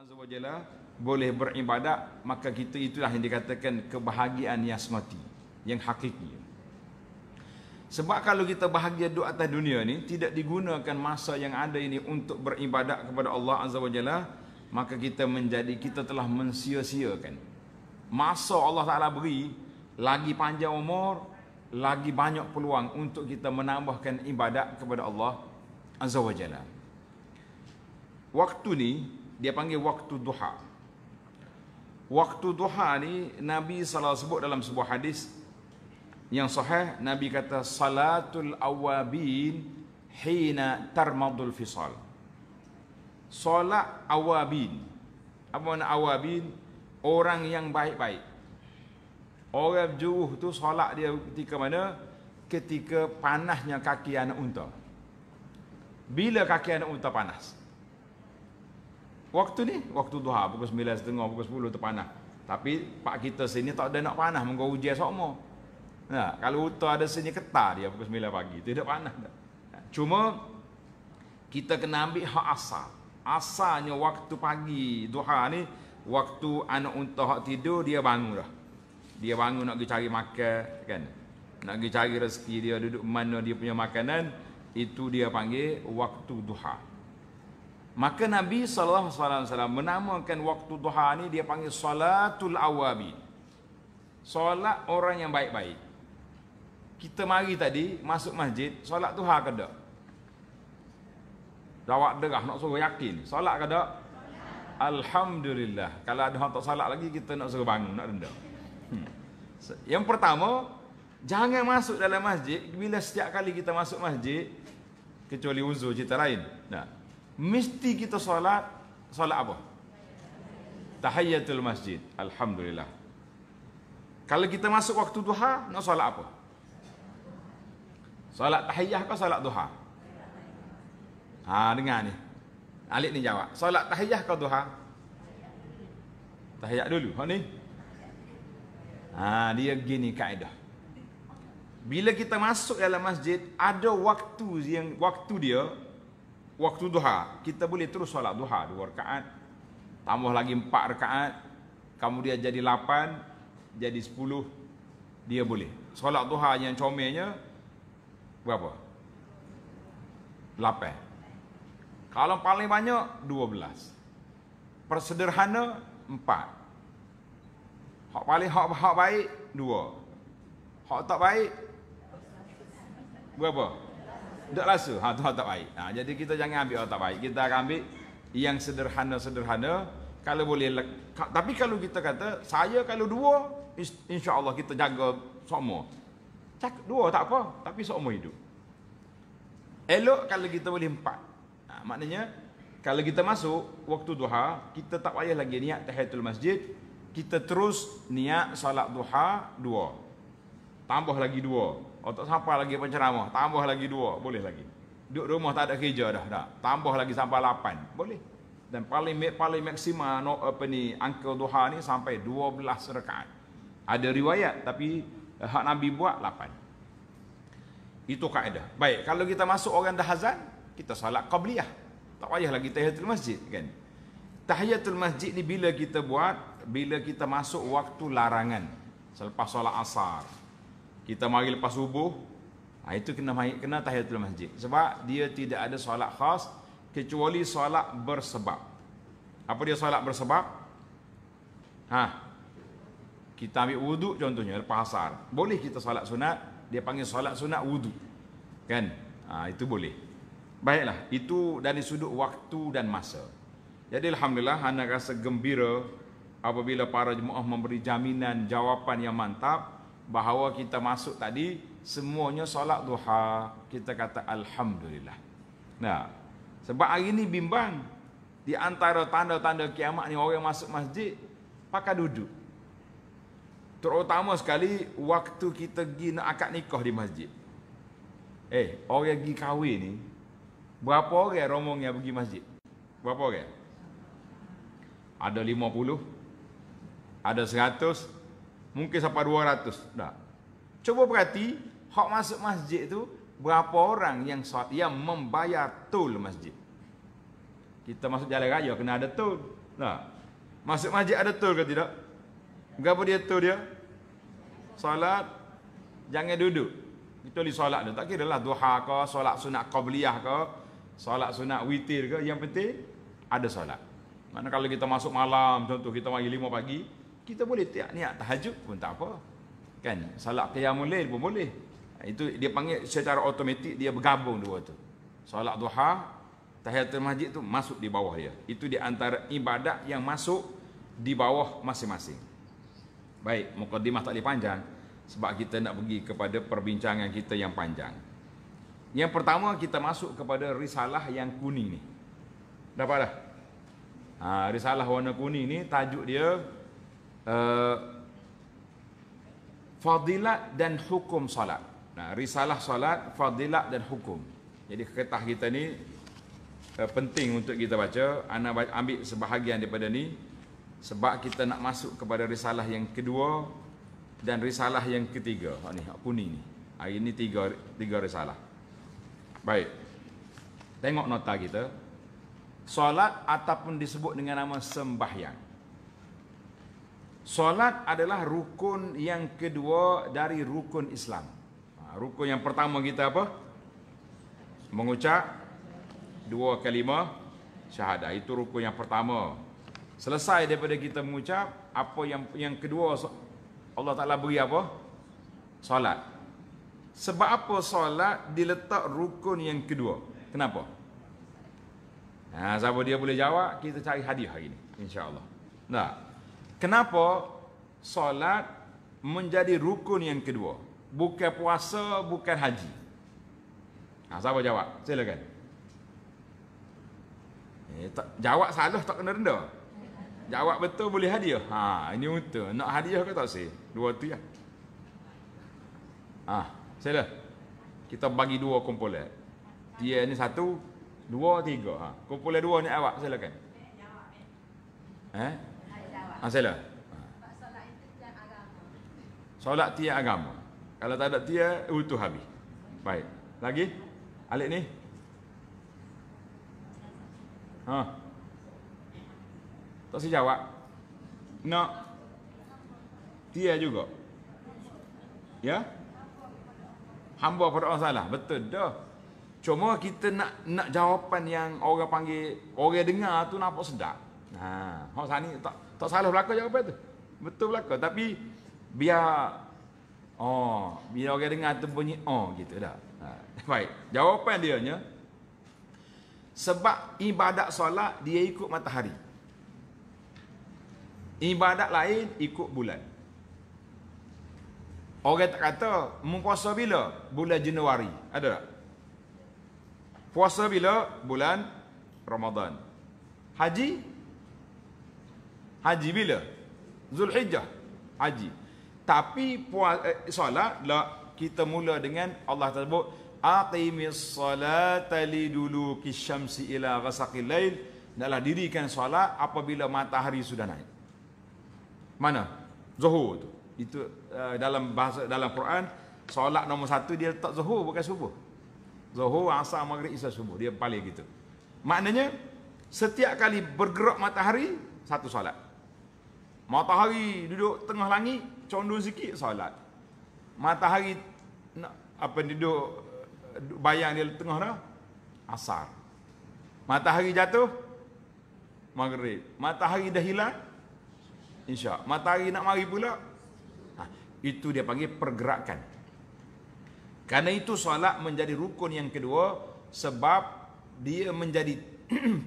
Azza wa Jalla boleh beribadat, maka kita itulah yang dikatakan kebahagiaan yang semati, yang hakiki. Sebab kalau kita bahagia duduk atas dunia ni, tidak digunakan masa yang ada ini untuk beribadat kepada Allah Azza wa Jalla, maka kita telah mensia-siakan masa Allah Ta'ala beri. Lagi panjang umur, lagi banyak peluang untuk kita menambahkan ibadat kepada Allah Azza wa Jalla. Waktu ni dia panggil waktu duha. Waktu duha ni Nabi SAW sebut dalam sebuah hadis yang sahih. Nabi kata salatul awabin hina tarmadul fisal. Solat awabin. Apa makna awabin? Orang yang baik-baik. Orang juruh tu solat dia ketika mana? Ketika panasnya kaki anak unta. Bila kaki anak unta panas? Waktu ni, waktu duha, pukul 9.30, pukul 10 tu panas. Tapi pak kita sini tak ada nak panas, mengkau hujan sokmo. Nah, kalau utah ada sini ketar dia pukul 9 pagi, tidak panas dah. Cuma kita kena ambil hak asal. Asalnya waktu pagi duha ni, waktu anak unta hak tidur, dia bangun dah. Dia bangun nak pergi cari makan, kan? Nak pergi cari rezeki dia, duduk mana dia punya makanan, itu dia panggil waktu duha. Maka Nabi SAW menamakan waktu duha ni, dia panggil salatul awabi. Solat orang yang baik-baik. Kita mari tadi masuk masjid, solat duha ke tak? Jawab derah, nak suruh yakin. Solat ke tak? Alhamdulillah. Kalau ada orang tak solat lagi, kita nak suruh bangun, nak rendah. Yang pertama, jangan masuk dalam masjid bila setiap kali kita masuk masjid, kecuali uzur cerita lain. Nah, mesti kita solat apa? Tahiyatul masjid. Alhamdulillah. Kalau kita masuk waktu duha, nak solat apa? Solat tahiyah ke solat duha? Dengar ni. Alik ni jawab. Solat tahiyah ke duha? Tahiyat dulu. Ni. Dia gini kaedah. Bila kita masuk dalam masjid, ada waktu dia waktu duha, kita boleh terus solat duha 2 rakaat, tambah lagi 4 rakaat, kemudian jadi 8, jadi 10, dia boleh. Solat duha yang comelnya berapa? 8. Kalau paling banyak 12. Persederhana 4. Hak baik 2. Hak tak baik berapa? Tak rasa, tu tak baik. Jadi kita jangan ambil tak baik. Kita akan ambil yang sederhana-sederhana. Kalau boleh, tapi kalau kita kata, saya kalau 2, insya-Allah kita jaga semua. 2 tak apa, tapi semua hidup. Elok kalau kita boleh 4. Maknanya, kalau kita masuk waktu duha, kita tak payah lagi niat tahiyatul masjid. Kita terus niat salat duha 2. Tambah lagi 2. Tak sampai lagi penceramah, tambah lagi 2, boleh lagi. Duduk rumah tak ada kerja dah. Tambah lagi sampai 8, boleh. Dan paling maksimal angka duha ni sampai 12 rakaat. Ada riwayat, tapi hak Nabi buat 8. Itu kaedah. Baik, kalau kita masuk orang dah azan, kita salat qabliyah. Tak payah lagi tahiyatul masjid, kan? Tahiyatul masjid ni bila kita buat, bila kita masuk waktu larangan, selepas solat asar. Kita mari lepas subuh, itu kena tahiyatul masjid. Sebab dia tidak ada solat khas kecuali solat bersebab. Apa dia solat bersebab? Kita ambil wuduk contohnya lepas asar. Boleh kita solat sunat, dia panggil solat sunat wuduk. Kan? Itu boleh. Baiklah, itu dari sudut waktu dan masa. Jadi alhamdulillah, anda rasa gembira apabila para jemaah memberi jaminan jawapan yang mantap bahawa kita masuk tadi semuanya solat duha. Kita kata alhamdulillah. Nah, sebab hari ni bimbang, di antara tanda-tanda kiamat ni orang masuk masjid pakai duduk. Terutama sekali waktu kita pergi nak akad nikah di masjid. Orang pergi kahwin ni, berapa orang rombong yang pergi masjid? Berapa orang? Ada 50, ada 100, mungkin sampai 200 dah. Cuba perhati, hak masuk masjid tu berapa orang yang membayar tol masjid. Kita masuk jalan raya kena ada tol. Nah, masuk masjid ada tol ke tidak? Berapa dia tol dia? Solat jangan duduk. Kecuali solat tu. Tak kira lah duha ke, solat sunat qabliyah ke, solat sunat witir ke, yang penting ada solat. Mana kalau kita masuk malam, contoh kita mari 5 pagi, kita boleh niat tahajud pun tak apa. Kan? Solat qiyamul lail pun boleh. Itu dia panggil secara automatik dia bergabung dua tu. Solat duha, tahiyatul masjid tu masuk di bawah dia. Itu di antara ibadat yang masuk di bawah masing-masing. Baik, mukadimah tak boleh panjang sebab kita nak pergi kepada perbincangan kita yang panjang. Yang pertama kita masuk kepada risalah yang kuning ni. Dapat dah? Risalah warna kuning ni tajuk dia Fadilat dan Hukum Salat. Nah, risalah salat, fadilat dan hukum. Jadi kertas kita ni penting untuk kita baca. Ana ambil sebahagian daripada ni sebab kita nak masuk kepada risalah yang kedua dan risalah yang ketiga. Ni kuning ni. Hari ni tiga risalah. Baik. Tengok nota kita. Solat ataupun disebut dengan nama sembahyang. Solat adalah rukun yang kedua dari rukun Islam. Rukun yang pertama kita apa? Mengucap 2 kalimah syahadah. Itu rukun yang pertama. Selesai daripada kita mengucap, apa yang kedua Allah Ta'ala beri apa? Solat. Sebab apa solat diletak rukun yang kedua? Kenapa? Siapa dia boleh jawab, kita cari hadiah hari ini, insya-Allah. Nah, kenapa solat menjadi rukun yang kedua? Bukan puasa, bukan haji. Siapa jawab? Silakan. Jawab salah tak kena rendah. Jawab betul boleh hadiah. Ini betul. Nak hadiah ke tak sih? Dua tu ya. Sila. Kita bagi 2 kumpulan. Dia ni 1, 2, 3. Kumpulan 2 ni awak silakan. Sila. Solat tiap agama. Kalau tak ada tiap, utuh habis. Baik. Lagi? Alik ni? Tak si jawab. Nak tiap juga. Ya? Hamba pada Allah salah. Betul dah. Cuma kita nak jawapan yang orang panggil, orang dengar tu nampak sedap. Hak sani tak salah belaka jawapan tu. Betul belaka. Tapi biar orang dengar tu bunyi gitu dah. Baik, jawapan dianya sebab ibadat solat dia ikut matahari. Ibadat lain ikut bulan. Orang tak kata mempuasa bila? Bulan Januari. Ada tak? Puasa bila? Bulan Ramadan. Haji? Haji bila? Zulhijjah. Haji. Tapi solat lah, kita mula dengan Allah tersebut aqimis salata liduluki syamsi ila ghasaqil lail. Naklah dirikan solat apabila matahari sudah naik. Mana? Zuhur tu. Itu dalam bahasa dalam Quran solat nombor 1 dia letak zuhur bukan subuh. Zuhur, asar, maghrib, isya, subuh. Dia paling gitu. Maknanya setiap kali bergerak matahari satu solat. Matahari duduk tengah langit, condong sikit solat. Matahari duduk bayang dia tengah dah, asar. Matahari jatuh, maghrib. Matahari dah hilang, isya. Matahari nak mari pula, itu dia panggil pergerakan. Karena itu solat menjadi rukun yang kedua sebab dia menjadi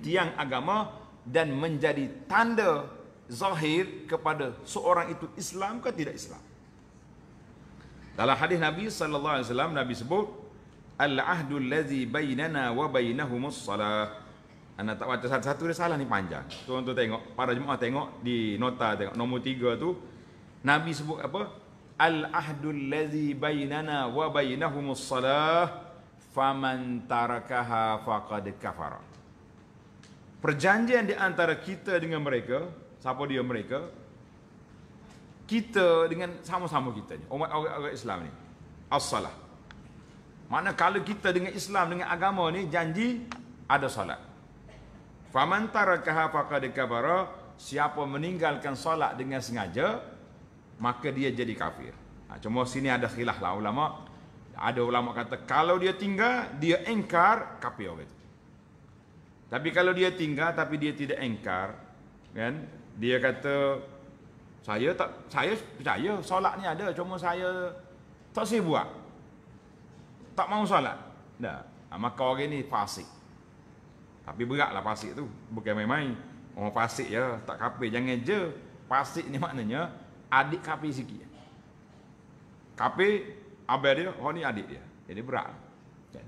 tiang agama dan menjadi tanda zahir kepada seorang itu Islam ke tidak Islam. Dalam hadis Nabi sallallahu alaihi wasallam, Nabi sebut al-ahdu allazi bainana wa bainahumus salah. Anak tak baca satu-satu dia salah ni panjang. Tuan-tuan tengok, para jemaah tengok di nota, tengok nombor 3 tu Nabi sebut apa? Al-ahdu allazi bainana wa bainahumus salah faman tarakaha faqad kafara. Perjanjian di antara kita dengan mereka, siapa dia mereka? Kita dengan sama-sama kita ni, umat orang Islam ni. As-salah. Mana kalau kita dengan Islam, dengan agama ni janji ada salat. Faman tarakaha faqad kafara, siapa meninggalkan solat dengan sengaja, maka dia jadi kafir. Cuma sini ada khilaf lah ulama. Ada ulama kata kalau dia tinggal, dia engkar, kafir orang itu. Tapi kalau dia tinggal tapi dia tidak engkar, kan? Dia kata saya percaya solat ni ada, cuma saya tak saya buat. Tak mau solat. Dah. Maka orang ni fasik. Tapi beratlah fasik tu, bukan main-main. Orang fasik je, tak kafir. Jangan je fasik ni maknanya adik kafir sikit. Kafir abang dia, orang ni adik dia. Jadi berat. Kan?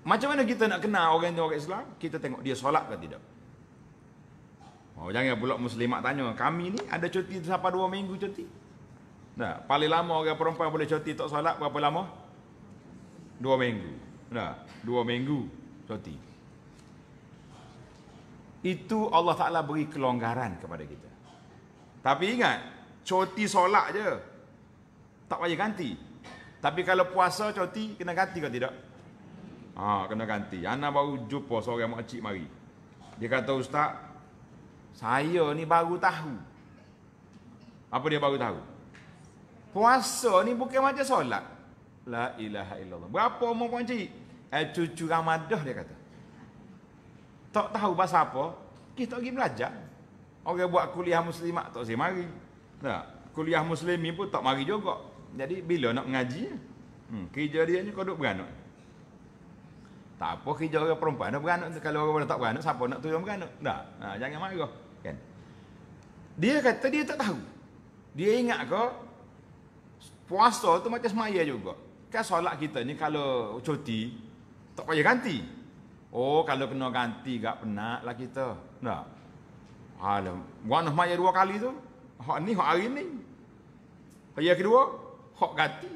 Macam mana kita nak kenal orang ni orang Islam? Kita tengok dia solat ke tidak. Jangan pula muslimat tanya, kami ni ada cuti sampai 2 minggu cuti. Nah, paling lama orang perempuan boleh cuti tak solat berapa lama? 2 minggu. Nah, 2 minggu cuti. Itu Allah Ta'ala beri kelonggaran kepada kita. Tapi ingat, cuti solat je. Tak payah ganti. Tapi kalau puasa cuti, kena ganti ke tidak? Kena ganti. Ana baru jumpa seorang makcik mari. Dia kata, Ustaz, saya ni baru tahu. Apa dia baru tahu? Puasa ni bukan macam solat. La ilaha illallah. Berapa umur pakcik? Cucu Ramadah dia kata. Tak tahu bahasa apa, kita pergi belajar. Orang buat kuliah muslimat tak saya mari. Tak, kuliah muslimi pun tak mari juga. Jadi bila nak mengaji, kerja dia ni kau duduk beranak. Tak apa kerja orang perempuan nak beranak. Kalau orang tak beranak, siapa nak turun beranak? Tak, jangan marah. Kan? Dia kata dia tak tahu. Dia ingat ke puasa tu macam semaya juga. Kan solat kita ni kalau cuti tak payah ganti. Kalau kena ganti gak penat lah kita. Tak. Warna semaya 2 kali tu. Hak ni hak hari ni. Yang kedua hak ganti.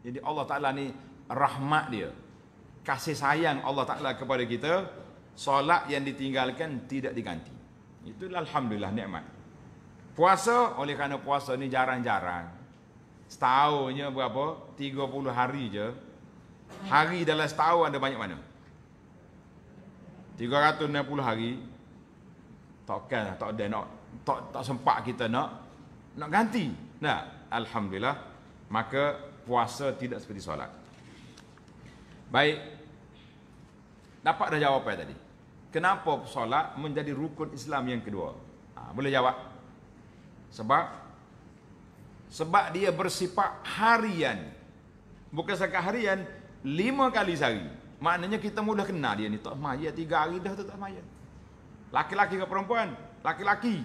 Jadi Allah Ta'ala ni rahmat dia. Kasih sayang Allah Ta'ala kepada kita. Solat yang ditinggalkan tidak diganti. Itulah alhamdulillah nikmat. Puasa, oleh kerana puasa ni jarang-jarang. Setahunnya berapa? 30 hari je. Hari dalam setahun ada banyak mana? 360 hari. Takkan tak ada nak tak sempat kita nak ganti. Nah, alhamdulillah. Maka puasa tidak seperti solat. Baik. Dapat dah jawapan tadi. Kenapa solat menjadi rukun Islam yang kedua? Boleh jawab? Sebab dia bersifat harian. Bukan sekadar harian, 5 kali sehari. Maknanya kita mudah kenal dia ni. Tak semaya 3 hari dah tu tak semaya. Laki-laki ke perempuan? Laki-laki.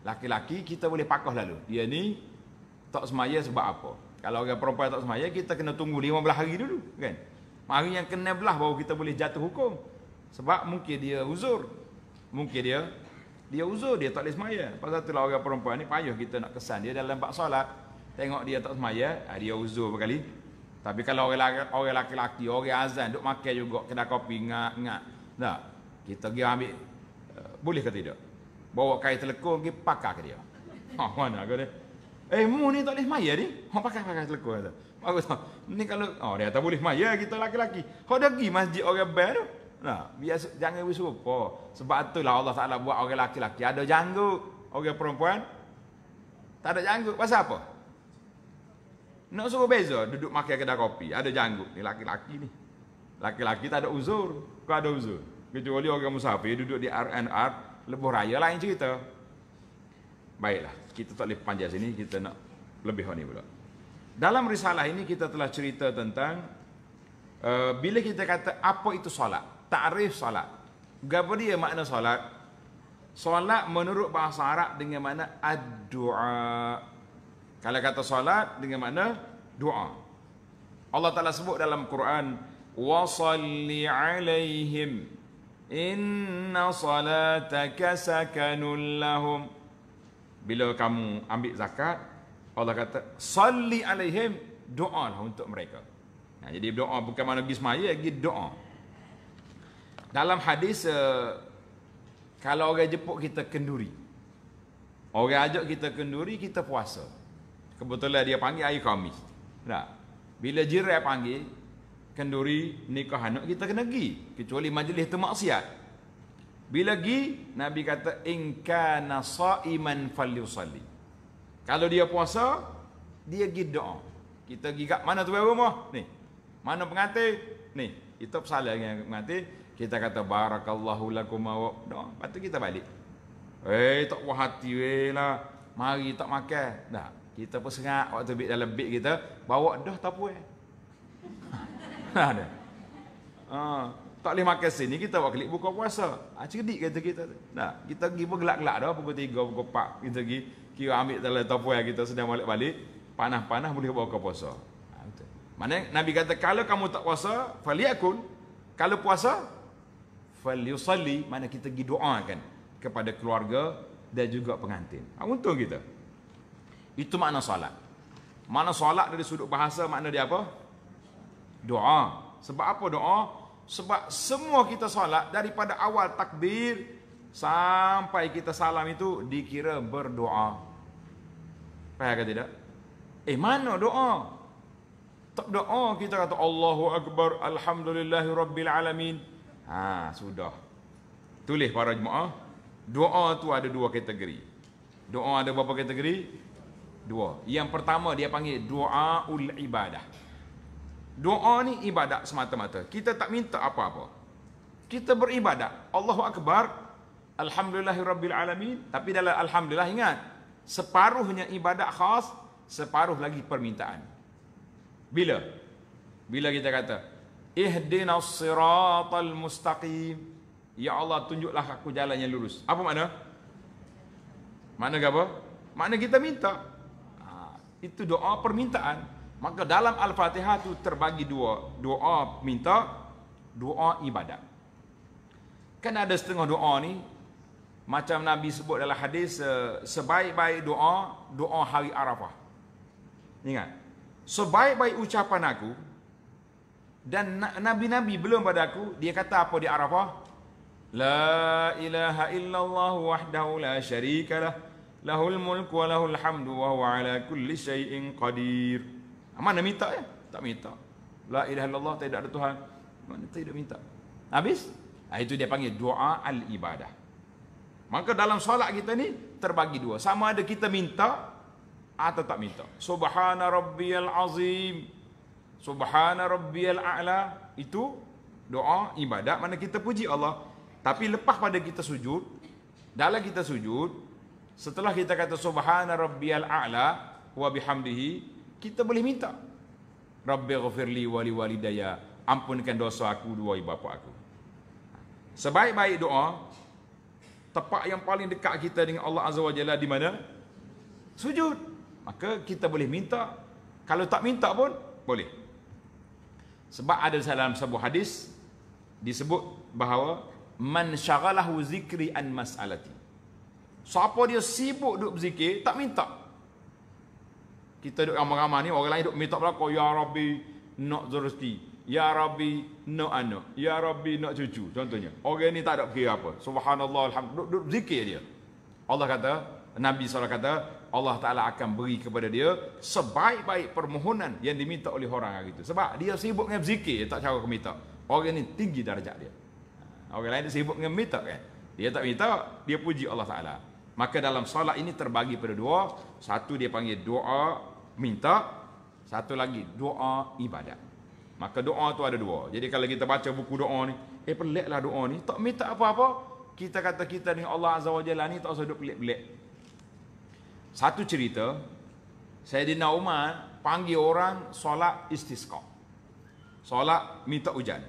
Laki-laki kita boleh pakah lalu. Dia ni tak semaya sebab apa? Kalau orang perempuan tak semaya, kita kena tunggu 15 hari dulu, kan? Hari yang kena belah baru kita boleh jatuh hukum. Sebab mungkin dia uzur. Mungkin dia uzur, dia tak boleh semaya. Pasal itulah orang perempuan ni payah kita nak kesan dia dalam bab solat. Tengok dia tak semaya, dia uzur berkali. Tapi kalau orang laki-laki, orang azan duk makan juga kedai kopi ngak-ngak. Tak. Kita pergi ambil boleh ke tidak? Bawa kain telekor pergi pakar ke dia. Mana ke dia? Mu ni tak boleh semaya ni. Pakai telekor kata. Bagus tak? Ni kalau dia kata boleh semaya kita laki-laki. Kau dah pergi masjid orang bar tu. Nah, biasa jangan berserupa. Sebab itulah Allah Taala buat orang laki-laki ada janggut, orang perempuan tak ada janggut. Pasal apa? Nak suruh beza duduk makan kedai kopi, ada janggut. Ni laki-laki ni. Laki-laki tak ada uzur. Kau ada uzur. Kecuali orang musafir duduk di RNR, lebuh raya lain cerita. Baiklah, kita tak boleh panjang sini, kita nak lebih ni pula. Dalam risalah ini kita telah cerita tentang bila kita kata apa itu solat, takrif solat. Apa dia makna solat? Solat menurut bahasa Arab dengan makna ad-du'a. Kalau kata solat dengan makna doa. Allah Ta'ala sebut dalam Quran, wa salli alaihim inna salataka sakanun lahum. Bila kamu ambil zakat, Allah kata salli alaihim, doalah untuk mereka. Jadi doa bukan mana pergi semaya, pergi doa. Dalam hadis kalau orang jemput kita kenduri, orang ajak kita kenduri, kita puasa. Kebetulan dia panggil hari Khamis. Tak. Bila jiran panggil kenduri nikah anak, kita kena pergi. Kecuali majlis tu maksiat. Bila gi, Nabi kata in kana saiman falyusalli. Kalau dia puasa, dia pergi doa. Kita pergi kat mana tu rumah? Ni. Mana pengantin? Ni. Kita bersalah dengan pengantin. Kita kata barakallahu lakum wa doa. Lepas tu kita balik. Tak puas hati lah. Mari tak makan. Dah. Kita pun sengat waktu dalam beg kita. Bawa dah tak puas. Ada. Tak boleh makan sini, kita buat klik buka puasa. Cerdik kata kita. Nah, kita pergi bergelak-gelak dah pukul 3, pukul 4. Kita pergi kira ambil dalam tapuai kita sedang balik-balik. Panas-panas boleh buka puasa. Mana Nabi kata kalau kamu tak puasa, falyakul. Kalau puasa, falyusalli. Mana kita pergi doakan kepada keluarga dan juga pengantin. Untung kita. Itu makna solat. Makna solat dari sudut bahasa makna dia apa? Doa. Sebab apa doa? Sebab semua kita solat daripada awal takbir sampai kita salam itu dikira berdoa. Faham ke tidak? Mana doa? Tak doa kita kata Allahu Akbar, Alhamdulillahi Rabbil Alamin. Sudah. Tulis para jemaah. Doa tu ada dua kategori. Doa ada berapa kategori? Dua. Yang pertama dia panggil doaul ibadah. Doa ni ibadat semata-mata. Kita tak minta apa-apa. Kita beribadat. Allahu Akbar. Alhamdulillahirabbil alamin. Tapi dalam alhamdulillah ingat, separuhnya ibadat khas, separuh lagi permintaan. Bila? Bila kita kata, ihdinas siratal mustaqim. Ya Allah, tunjuklah aku jalan yang lurus. Apa makna? Makna apa? Makna kita minta. Itu doa permintaan. Maka dalam Al-Fatihah tu terbagi dua. Doa minta, doa ibadat. Kan ada setengah doa ni, macam Nabi sebut dalam hadis, sebaik-baik doa, doa hari Arafah. Ingat, sebaik-baik ucapan aku, dan Nabi-Nabi belum pada aku, dia kata apa di Arafah? La ilaha illallah wahdahu la syarikalah, lahul mulku wa lahul hamdu wa huwa ala kulli syai'in qadir. Mana minta ya? Tak minta. La ilaha illallah, tidak ada Tuhan. Mana tidak minta. Habis? Itu dia panggil doa al-ibadah. Maka dalam solat kita ni terbagi dua. Sama ada kita minta atau tak minta. Subhana rabbiyal azim. Subhana rabbiyal a'la. Itu doa ibadah mana kita puji Allah. Tapi lepas pada kita sujud, dalam kita sujud, setelah kita kata subhana rabbiyal a'la wa bihamdihi, kita boleh minta, Rabbighfirli wa liwalidayya, ampunkan dosa aku, dua ibu bapa aku. Sebaik-baik doa, tempat yang paling dekat kita dengan Allah Azza wa Jalla di mana? Sujud. Maka kita boleh minta. Kalau tak minta pun boleh. Sebab ada dalam sebuah hadis disebut bahawa man syaghalahu zikri an mas'alati. Siapa dia sibuk duk berzikir, tak minta. Kita duduk ramai-ramai ni, orang lain duduk minta belakang, ya Rabbi nak rezeki, ya Rabbi nak anak, ya Rabbi nak cucu, contohnya. Orang ni tak ada kira apa. Subhanallah, alhamdulillah, duduk zikir dia. Allah kata, Nabi SAW kata, Allah Ta'ala akan beri kepada dia sebaik-baik permohonan yang diminta oleh orang hari itu. Sebab dia sibuk dengan zikir, tak cara minta. Orang ni tinggi darjat dia. Orang lain dia sibuk dengan minta kan. Dia tak minta, dia puji Allah Ta'ala. Maka dalam solat ini terbagi pada dua. Satu dia panggil doa minta, satu lagi doa ibadat. Maka doa tu ada dua. Jadi kalau kita baca buku doa ni, peliklah doa ni, tak minta apa-apa. Kita kata kita dengan Allah Azza wa Jalla ni tak usah duduk pelik-pelik. Satu cerita, Sayyidina Umar panggil orang solat istisqa. Solat minta hujan.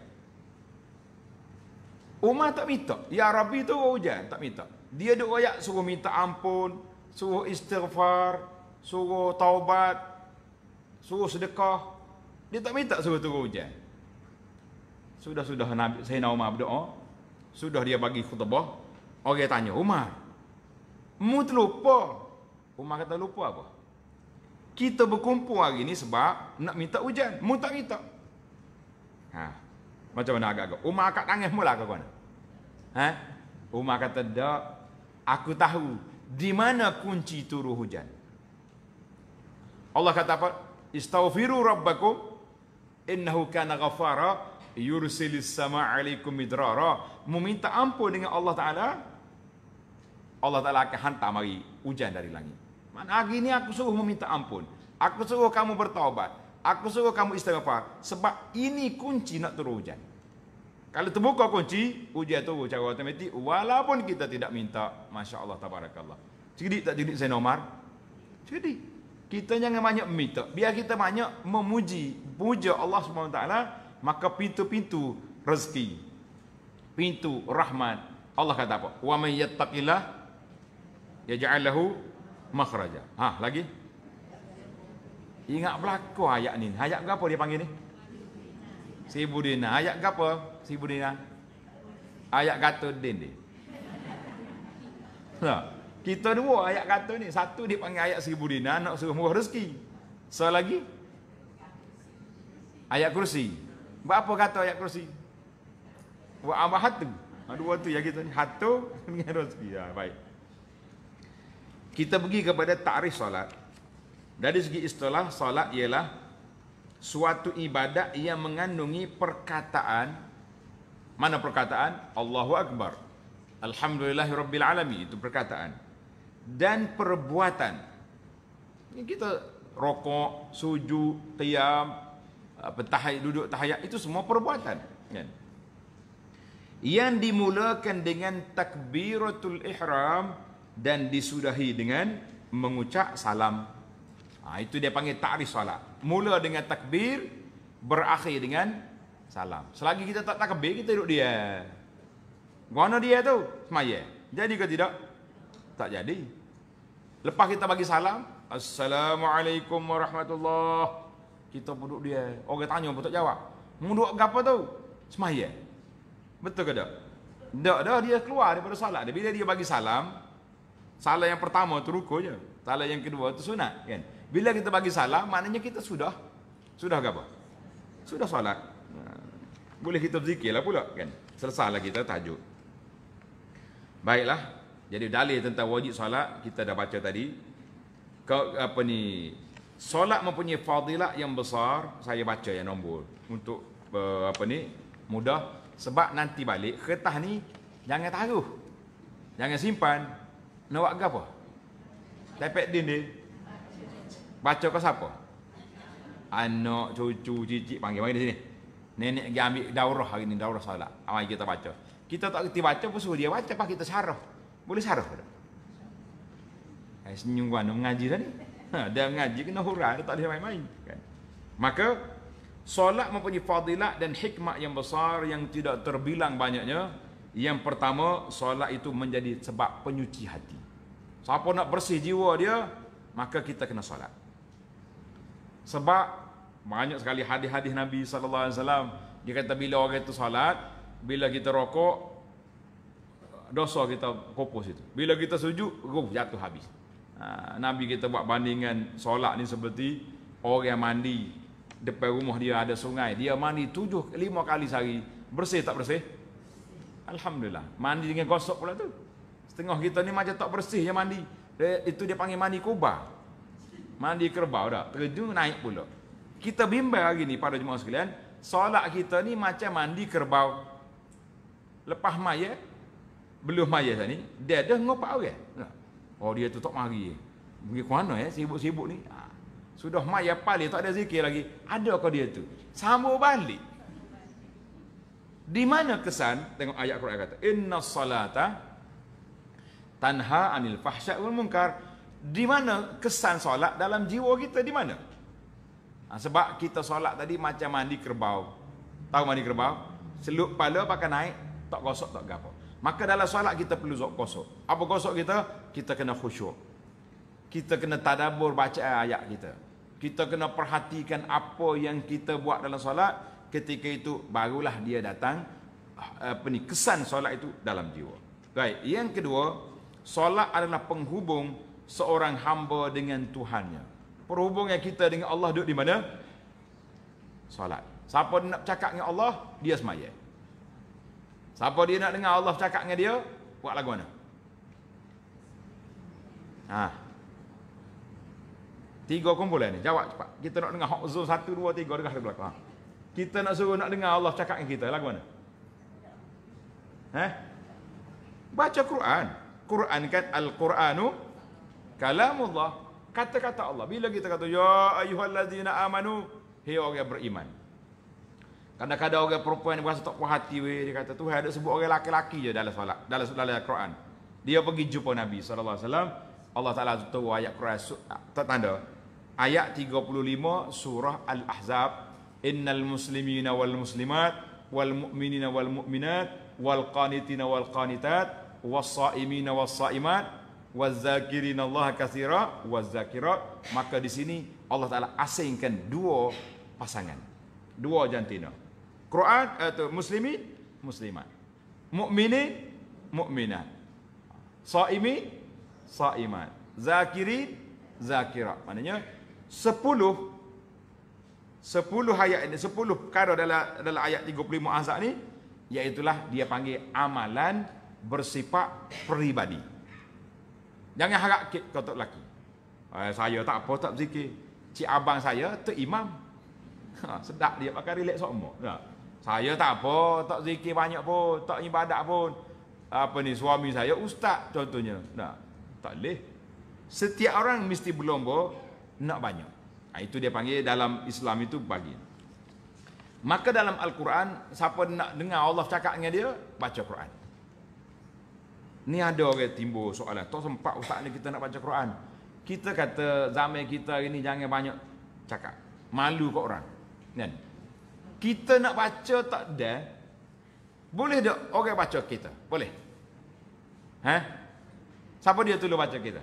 Umar tak minta, ya Rabbi tu hujan, tak minta. Dia duk royak suruh minta ampun, suruh istighfar, suruh taubat, suruh sedekah. Dia tak minta suruh turun hujan. Sudah-sudah Nabi Sayyidina Umar berdoa, sudah dia bagi khutbah, orang tanya, Umar, mu terlupa? Umar kata, lupa apa? Kita berkumpul hari ni sebab nak minta hujan, mu tak minta. Macam mana agak-agak? Umar angkat tangan mula ke mana? Umar kata, tak, aku tahu di mana kunci turun hujan. Allah kata apa? Istaghfiru rabbakum innahu kana ghafara yursilis sama alaikum midrara, meminta ampun dengan Allah Taala, Allah Taala akan hantar mari hujan dari langit. Mana hari ni aku suruh meminta ampun, aku suruh kamu bertaubat, aku suruh kamu istighfar, sebab ini kunci nak turun hujan. Kalau terbuka kunci, hujan turun secara automatik walaupun kita tidak minta. Masya-Allah tabarakallah. Cerdik tak cerdik saya Omar? Cerdik. Kita jangan banyak minta, biar kita banyak memuji, puja Allah Subhanahu Wa Taala, maka pintu-pintu rezeki, pintu rahmat, Allah kata apa? Wa may yattaqillah yaj'al lahu makhraja. Lagi. Ingat berlaku ayat ni. Ayat berapa dia panggil ni? 1000 dinar. Ayat berapa? 1000 dinar. Ayat kata din dia. Kita dua ayat kata ni. Satu dia panggil ayat 1000 dinar, nak suruh murah rezeki. Lagi ayat kursi. Berapa kata ayat kursi? Wa amahatu. Dua tu yang kita ni. Hatu dengan rezeki. Baik. Kita pergi kepada takrif solat. Dari segi istilah, solat ialah suatu ibadat yang mengandungi perkataan. Mana perkataan? Allahu Akbar, Alhamdulillahirabbil alamin, itu perkataan. Dan perbuatan. Ini kita rokok, sujud, qiyam, tahiyat, duduk tahiyat, itu semua perbuatan, kan? Yang dimulakan dengan takbiratul ihram dan disudahi dengan mengucap salam. Itu dia panggil takrif solat. Mula dengan takbir, berakhir dengan salam. Selagi kita tak takbir, kita duduk dia. Mana dia tu? Semaya. Jadi ke tidak? Tak jadi. Lepas kita bagi salam, Assalamualaikum warahmatullahi, kita duduk dia. Orang tanya pun tak jawab. Mau duduk apa tu? Semaya. Betul ke tak? Tak dah, dia keluar daripada salat. Bila dia bagi salam, salam yang pertama tu rukuk je. Salam yang kedua tu sunat, kan? Bila kita bagi salam, maknanya kita sudah apa? Sudah solat. Boleh kita berzikirlah pula, kan? Selesailah kita tajuk. Baiklah. Jadi dalil tentang wajib solat kita dah baca tadi. Solat mempunyai fadilah yang besar. Saya baca yang nombor untuk mudah. Sebab nanti balik kertas ni jangan taruh, jangan simpan. Nak buat apa? Tepek din dia. Baca ke siapa? Anak, cucu, cicit panggil di sini. Nenek pergi ambil daurah hari ni, daurah solat. Mari kita baca. Kita tak kerti baca pun suruh dia baca, pas kita syarah. Boleh syarah tak? Senyum mana mengaji tadi. Dia mengaji kena hurah, dia tak boleh main-main, kan? Maka solat mempunyai fadilat dan hikmah yang besar yang tidak terbilang banyaknya. Yang pertama, solat itu menjadi sebab penyuci hati. Siapa nak bersih jiwa dia, maka kita kena solat. Sebab banyak sekali hadis-hadis Nabi SAW. Dia kata bila orang itu solat, bila kita rokok, dosa kita kopos itu. Bila kita sujud, jatuh habis. Nabi kita buat bandingan solat ni seperti orang yang mandi. Depan rumah dia ada sungai, dia mandi 5 kali sehari. Bersih tak bersih? Alhamdulillah. Mandi dengan gosok pula tu. Setengah kita ni macam tak bersih yang mandi. Itu dia panggil mandi kubah. Mandi kerbau dah. Terjun naik pula. Kita bimbang hari ni pada jemaah sekalian, solat kita ni macam mandi kerbau. Lepas maya, belum maya tadi, dia dah ngopak orang. Oh dia tu tak mari. Pergi ke mana sibuk-sibuk ni? Sudah maya pali tak ada zikir lagi. Adakah dia tu? Sambung balik. Di mana kesan? Tengok ayat Quran kata, "Inna salata tanha anil fahsya wal munkar." Di mana kesan solat dalam jiwa kita, di mana? Sebab kita solat tadi macam mandi kerbau. Tahu mandi kerbau? Celup kepala pakai naik, tak gosok tak gapo. Maka dalam solat kita perlu gosok. Apa gosok kita? Kita kena khusyuk. Kita kena tadabbur baca ayat kita. Kita kena perhatikan apa yang kita buat dalam solat. Ketika itu barulah dia datang kesan solat itu dalam jiwa. Baik, yang kedua, solat adalah penghubung seorang hamba dengan Tuhannya. Perhubungan kita dengan Allah duduk di mana? Solat. Siapa nak cakap dengan Allah, dia semaya. Siapa dia nak dengar Allah cakap dengan dia, buat lagu mana? 3 kumpulan ni, jawab cepat. Kita nak dengar hak zul 1, 2, 3 dekat belakang. Kita nak suruh nak dengar Allah cakap dengan kita, lagu mana? Baca Quran. Quran kan Al-Quranu kalamullah, kata-kata Allah. Bila kita kata ya ayyuhallazina amanu, hei orang beriman. Kadang-kadang orang perempuan ni berasa tak puas hati dia kata Tuhan ada sebut orang laki-laki je dalam solat, dalam Al-Quran. Dia pergi jumpa Nabi sallallahu alaihi wasallam. Allah Taala tahu ayat Quran tanda ayat 35 surah Al-Ahzab, innal muslimina wal muslimat wal mu'minina wal mu'minat wal qanitina wal qanitat was saimina was saimat waz zakirina Allah katsira waz zakirat. Maka di sini Allah Taala asingkan dua pasangan, dua jantina. Quran atau muslimin muslimat, mukminin mukminat, saimin saimat, zakirin zakirat. Maknanya 10 ayat ini, 10 perkara dalam ayat 35 Ahzab ni, iaitulah dia panggil amalan bersifat peribadi. Jangan harap kau tak lelaki. Saya tak apa, tak berzikir. Cik abang saya tu imam. Sedap dia pakai relax semua. Saya tak apa, tak zikir banyak pun, tak ibadat pun. Apa ni, suami saya ustaz contohnya. Tak boleh. Setiap orang mesti berlomba nak banyak. Itu dia panggil dalam Islam itu bagi. Maka dalam Al-Quran, siapa nak dengar Allah cakap dengan dia, baca Quran. Ni ada orang timbul soalan, tak sempat ustaz ni kita nak baca Quran. Kita kata zaman kita ini jangan banyak cakap. Malu kat orang. Kan? Kita nak baca tak ada. Boleh tak orang baca kita? Boleh. Siapa dia tolong baca kita?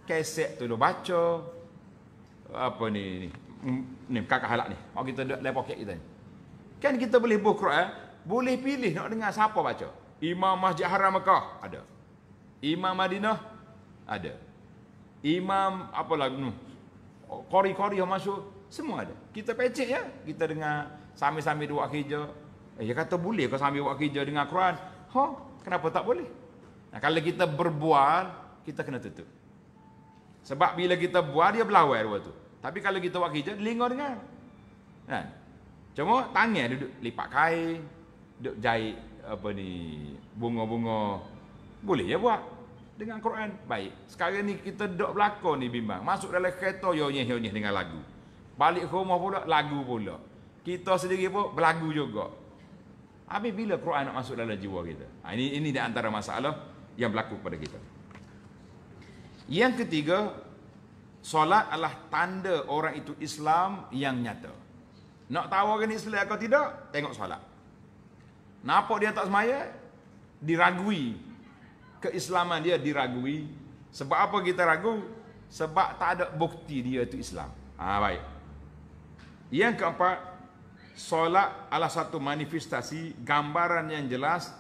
Keset tolong baca. Apa ni kakak halak ni. Oh kita duduk dalam poket kita ni. Kan kita boleh buka Quran, boleh pilih nak dengar siapa baca. Imam Masjid Haram Mekah ada. Imam Madinah ada. Imam apa lagi tu? Qori-qori yang masuk semua ada. Kita pecek ya, kita dengar sambil-sambil buat kerja. Dia kata boleh ke sambil buat kerja dengar Quran? Kenapa tak boleh? Nah, kalau kita berbual, kita kena tutup. Sebab bila kita buat dia berlawai dua tu. Tapi kalau kita buat kerja, telinga dengar. Kan? Cuma tangan duduk lipat kain, duduk jahit apa ni bunga-bunga. Boleh ya buat dengan Quran. Baik. Sekarang ni kita duduk belakang ni bimbang. Masuk dalam kereta yonyeh-yonyeh dengan lagu. Balik ke rumah pula lagu pula. Kita sendiri pun berlagu juga. Habis bila Quran nak masuk dalam jiwa kita? Ini di antara masalah yang berlaku pada kita. Yang ketiga, solat adalah tanda orang itu Islam yang nyata. Nak tahu orang Islam atau tidak? Tengok solat. Nampak dia tak semaya? Diragui. Keislaman dia diragui. Sebab apa kita ragu? Sebab tak ada bukti dia itu Islam. Baik. Yang keempat, solat adalah satu manifestasi gambaran yang jelas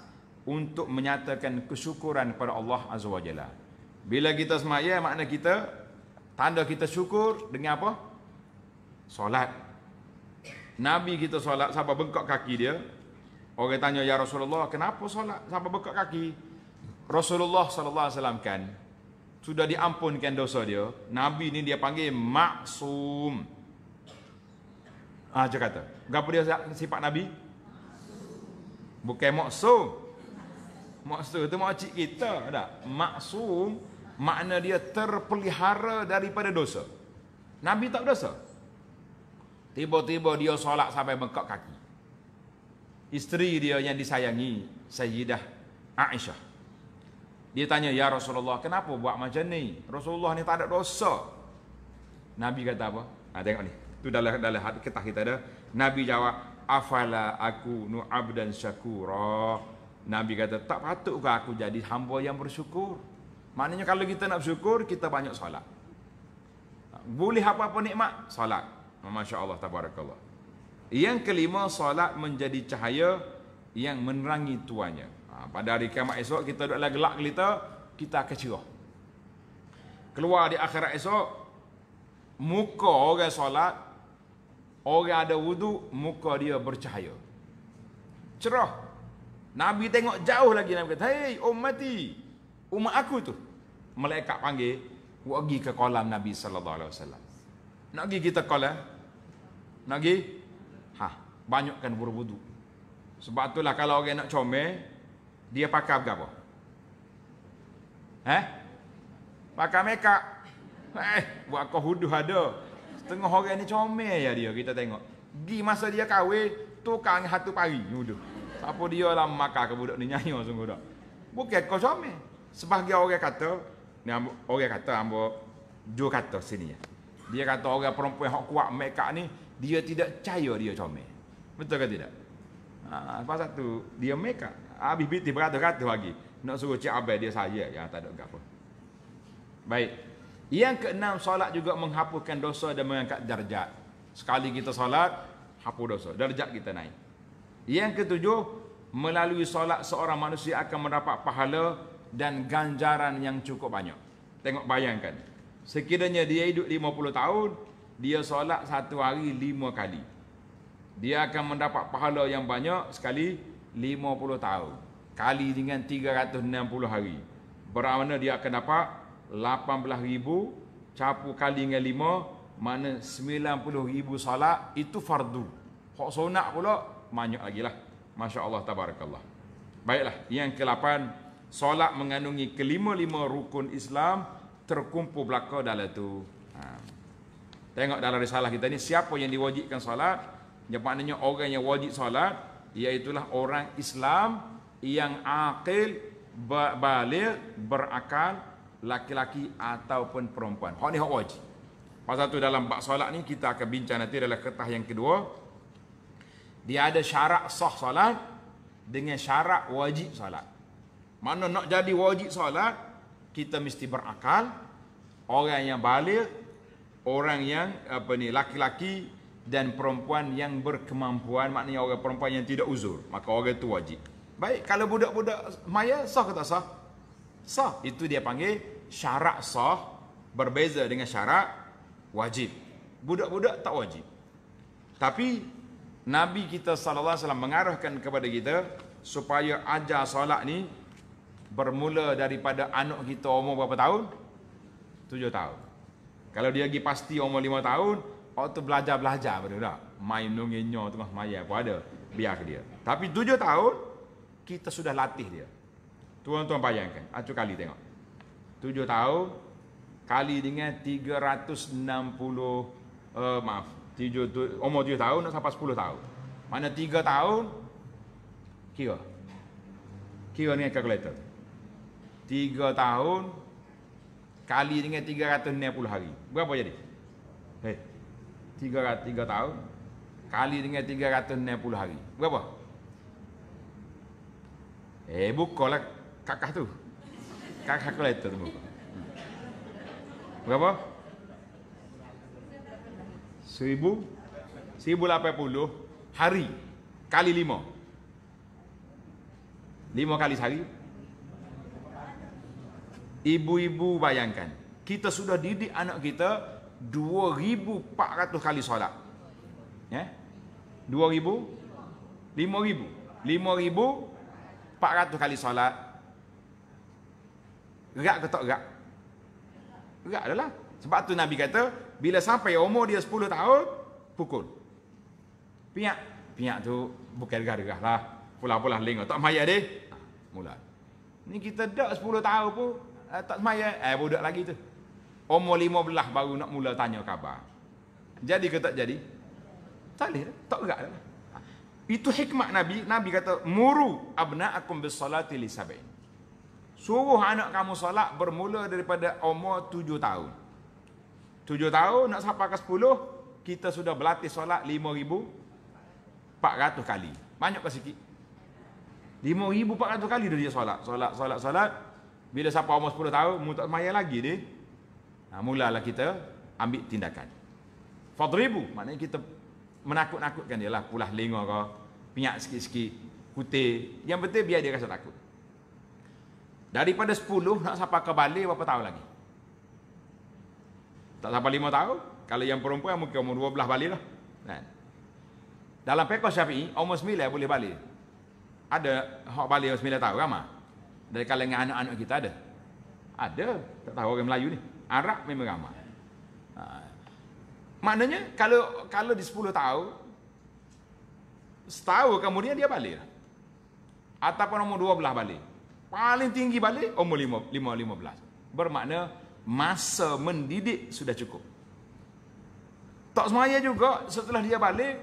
untuk menyatakan kesyukuran kepada Allah Azza wa Jalla. Bila kita semaya, makna kita tanda kita syukur dengan apa? Solat. Nabi kita solat sampai bengkak kaki dia. Orang tanya, ya Rasulullah, kenapa solat sampai bengkak kaki? Rasulullah sallallahu alaihi wasallam kan sudah diampunkan dosa dia. Nabi ni dia panggil maksum. Dia kata, apa dia sifat Nabi? Bukan maksum. Maksum tu makcik kita, tak? Maksum makna dia terpelihara daripada dosa. Nabi tak berdosa. Tiba-tiba dia solat sampai bengkak kaki. Isteri dia yang disayangi, Sayyidah Aisyah. Dia tanya, ya Rasulullah, kenapa buat macam ni? Rasulullah ni tak ada dosa. Nabi kata apa? Tengok ni. Itu dalam kitab kita ada. Nabi jawab, afala aku nu abdan syakura. Nabi kata, tak patutkah aku jadi hamba yang bersyukur? Maknanya kalau kita nak bersyukur, kita banyak solat. Boleh apa-apa nikmat? Solat. Masya Allah, tabarakallah. Yang kelima, solat menjadi cahaya yang menerangi tuannya. Pada hari kiamat esok, kita duduk gelak gelita, kita akan cerah. Keluar di akhirat esok, muka orang solat, orang ada wudu, muka dia bercahaya. Cerah. Nabi tengok jauh lagi, Nabi kata, hei ummati, umat aku tu. Malaikat panggil, pergi ke kolam Nabi sallallahu alaihi wasallam. Nak pergi kita kolam? Nak pergi? Banyakkan berwudu. Sebab itulah kalau orang nak comel, dia pakai apa? Pakai makeup. Buat kau huduh ada. Setengah orang ni comel ya dia, kita tengok. Di masa dia kahwin, tukang hatu pari huduh. Siapa dia lah makan ke budak ni nyanyi sungguh dak. Bukan kau comel. Sebahagian orang kata, ni orang kata Jo kata sini ya. Dia kata orang perempuan yang kuat makeup ni, dia tidak percaya dia comel. Betul ke tidak? Pasal tu dia makeup. Habis biti beratus-ratus lagi. Nak suruh cik abai dia saya yang tak ada apa. Baik. Yang keenam, solat juga menghapuskan dosa dan mengangkat darjat. Sekali kita solat, hapus dosa, darjat kita naik. Yang ketujuh, melalui solat seorang manusia akan mendapat pahala dan ganjaran yang cukup banyak. Tengok bayangkan. Sekiranya dia hidup 50 tahun, dia solat satu hari 5 kali. Dia akan mendapat pahala yang banyak sekali 50 tahun. Kali dengan 360 hari. Bermakna dia akan dapat 18,000 capu kali dengan 5, mana 90,000 solat itu fardu. Hak sunat pula banyak lagi lah. Masya Allah, tabarakallah. Baiklah, yang ke-8, solat mengandungi kelima-lima rukun Islam terkumpul belaka dalam itu. Tengok dalam risalah kita ni, siapa yang diwajibkan solat? Yang maknanya orang yang wajib solat, iaitulah orang Islam yang akil, baligh, berakal, laki-laki ataupun perempuan. Hak ni hak wajib. Pasal tu dalam bab solat ni kita akan bincang nanti dalam kertas yang kedua. Dia ada syarat sah solat dengan syarat wajib solat. Mana nak jadi wajib solat, kita mesti berakal, orang yang baligh, orang yang laki-laki dan perempuan yang berkemampuan, maknanya orang perempuan yang tidak uzur, maka orang itu wajib. Baik, kalau budak-budak maya sah ke tak sah? Sah. Itu dia panggil syarat sah, berbeza dengan syarat wajib. Budak-budak tak wajib. Tapi Nabi kita sallallahu alaihi wasallam mengarahkan kepada kita supaya ajar solat ni bermula daripada anak kita umur berapa tahun? 7 tahun. Kalau dia lagi pasti umur 5 tahun, waktu belajar-belajar pada tak? Main nongenyo tengah maya pun ada. Biar ke dia. Tapi 7 tahun kita sudah latih dia. Tuan-tuan bayangkan, acu kali tengok. 7 tahun kali dengan 360 umur 7 tahun nak sampai 10 tahun. Mana 3 tahun kira dengan kalkulator. 3 tahun kali dengan 360 hari. Berapa jadi? 3 tahun kali dengan 360 hari. Berapa? Bukalah kakak tu. Kakak kalkulator tu buka. Berapa? 1080 hari kali 5. 5 kali sehari. Ibu-ibu bayangkan, kita sudah didik anak kita 2,400 kali solat. Ya? 2,000? 5,000? 5,400 kali solat. Gerak ke tak gerak? Gerak adalah. Sebab tu Nabi kata, bila sampai umur dia 10 tahun, pukul. Piak. Piak tu bukan gerah-gerah lah. Pulah-pulah lengok. Tak maya deh. Mula. Ni kita dah 10 tahun pun tak semaya. Budak lagi tu. Umur 15 baru nak mula tanya khabar. Jadi ke tak jadi? Tak boleh. Tak gerak dah. Itu hikmat Nabi. Nabi kata, muru abna'akum bis-salati li sab'in. Suruh anak kamu solat bermula daripada umur 7 tahun. 7 tahun nak sampai ke 10, kita sudah berlatih solat 5,400 kali. Banyak ke sikit? 5,400 kali dia solat. Solat. Bila sampai umur 10 tahun, mu tak semaya lagi dia. Mulalah kita ambil tindakan. Fadribu, maknanya kita menakut-nakutkan dia lah. Pulah lengok ke, pinyak sikit-sikit, kutih. Yang penting biar dia rasa takut. Daripada 10 nak sampai ke balik berapa tahun lagi? Tak sampai 5 tahun. Kalau yang perempuan mungkin umur 12 balik lah. Kan? Dalam fiqh Syafi'i, umur 9 boleh balik. Ada hak balik umur 9 tahun, ramai. Dari kalangan anak-anak kita ada. Ada. Tak tahu orang Melayu ni. Arab memang ramai. Maknanya kalau di 10 tahun, setahun kemudian dia balik. Ataupun umur 12 balik. Paling tinggi balik umur 15. Bermakna masa mendidik sudah cukup. Tak semaya juga setelah dia balik,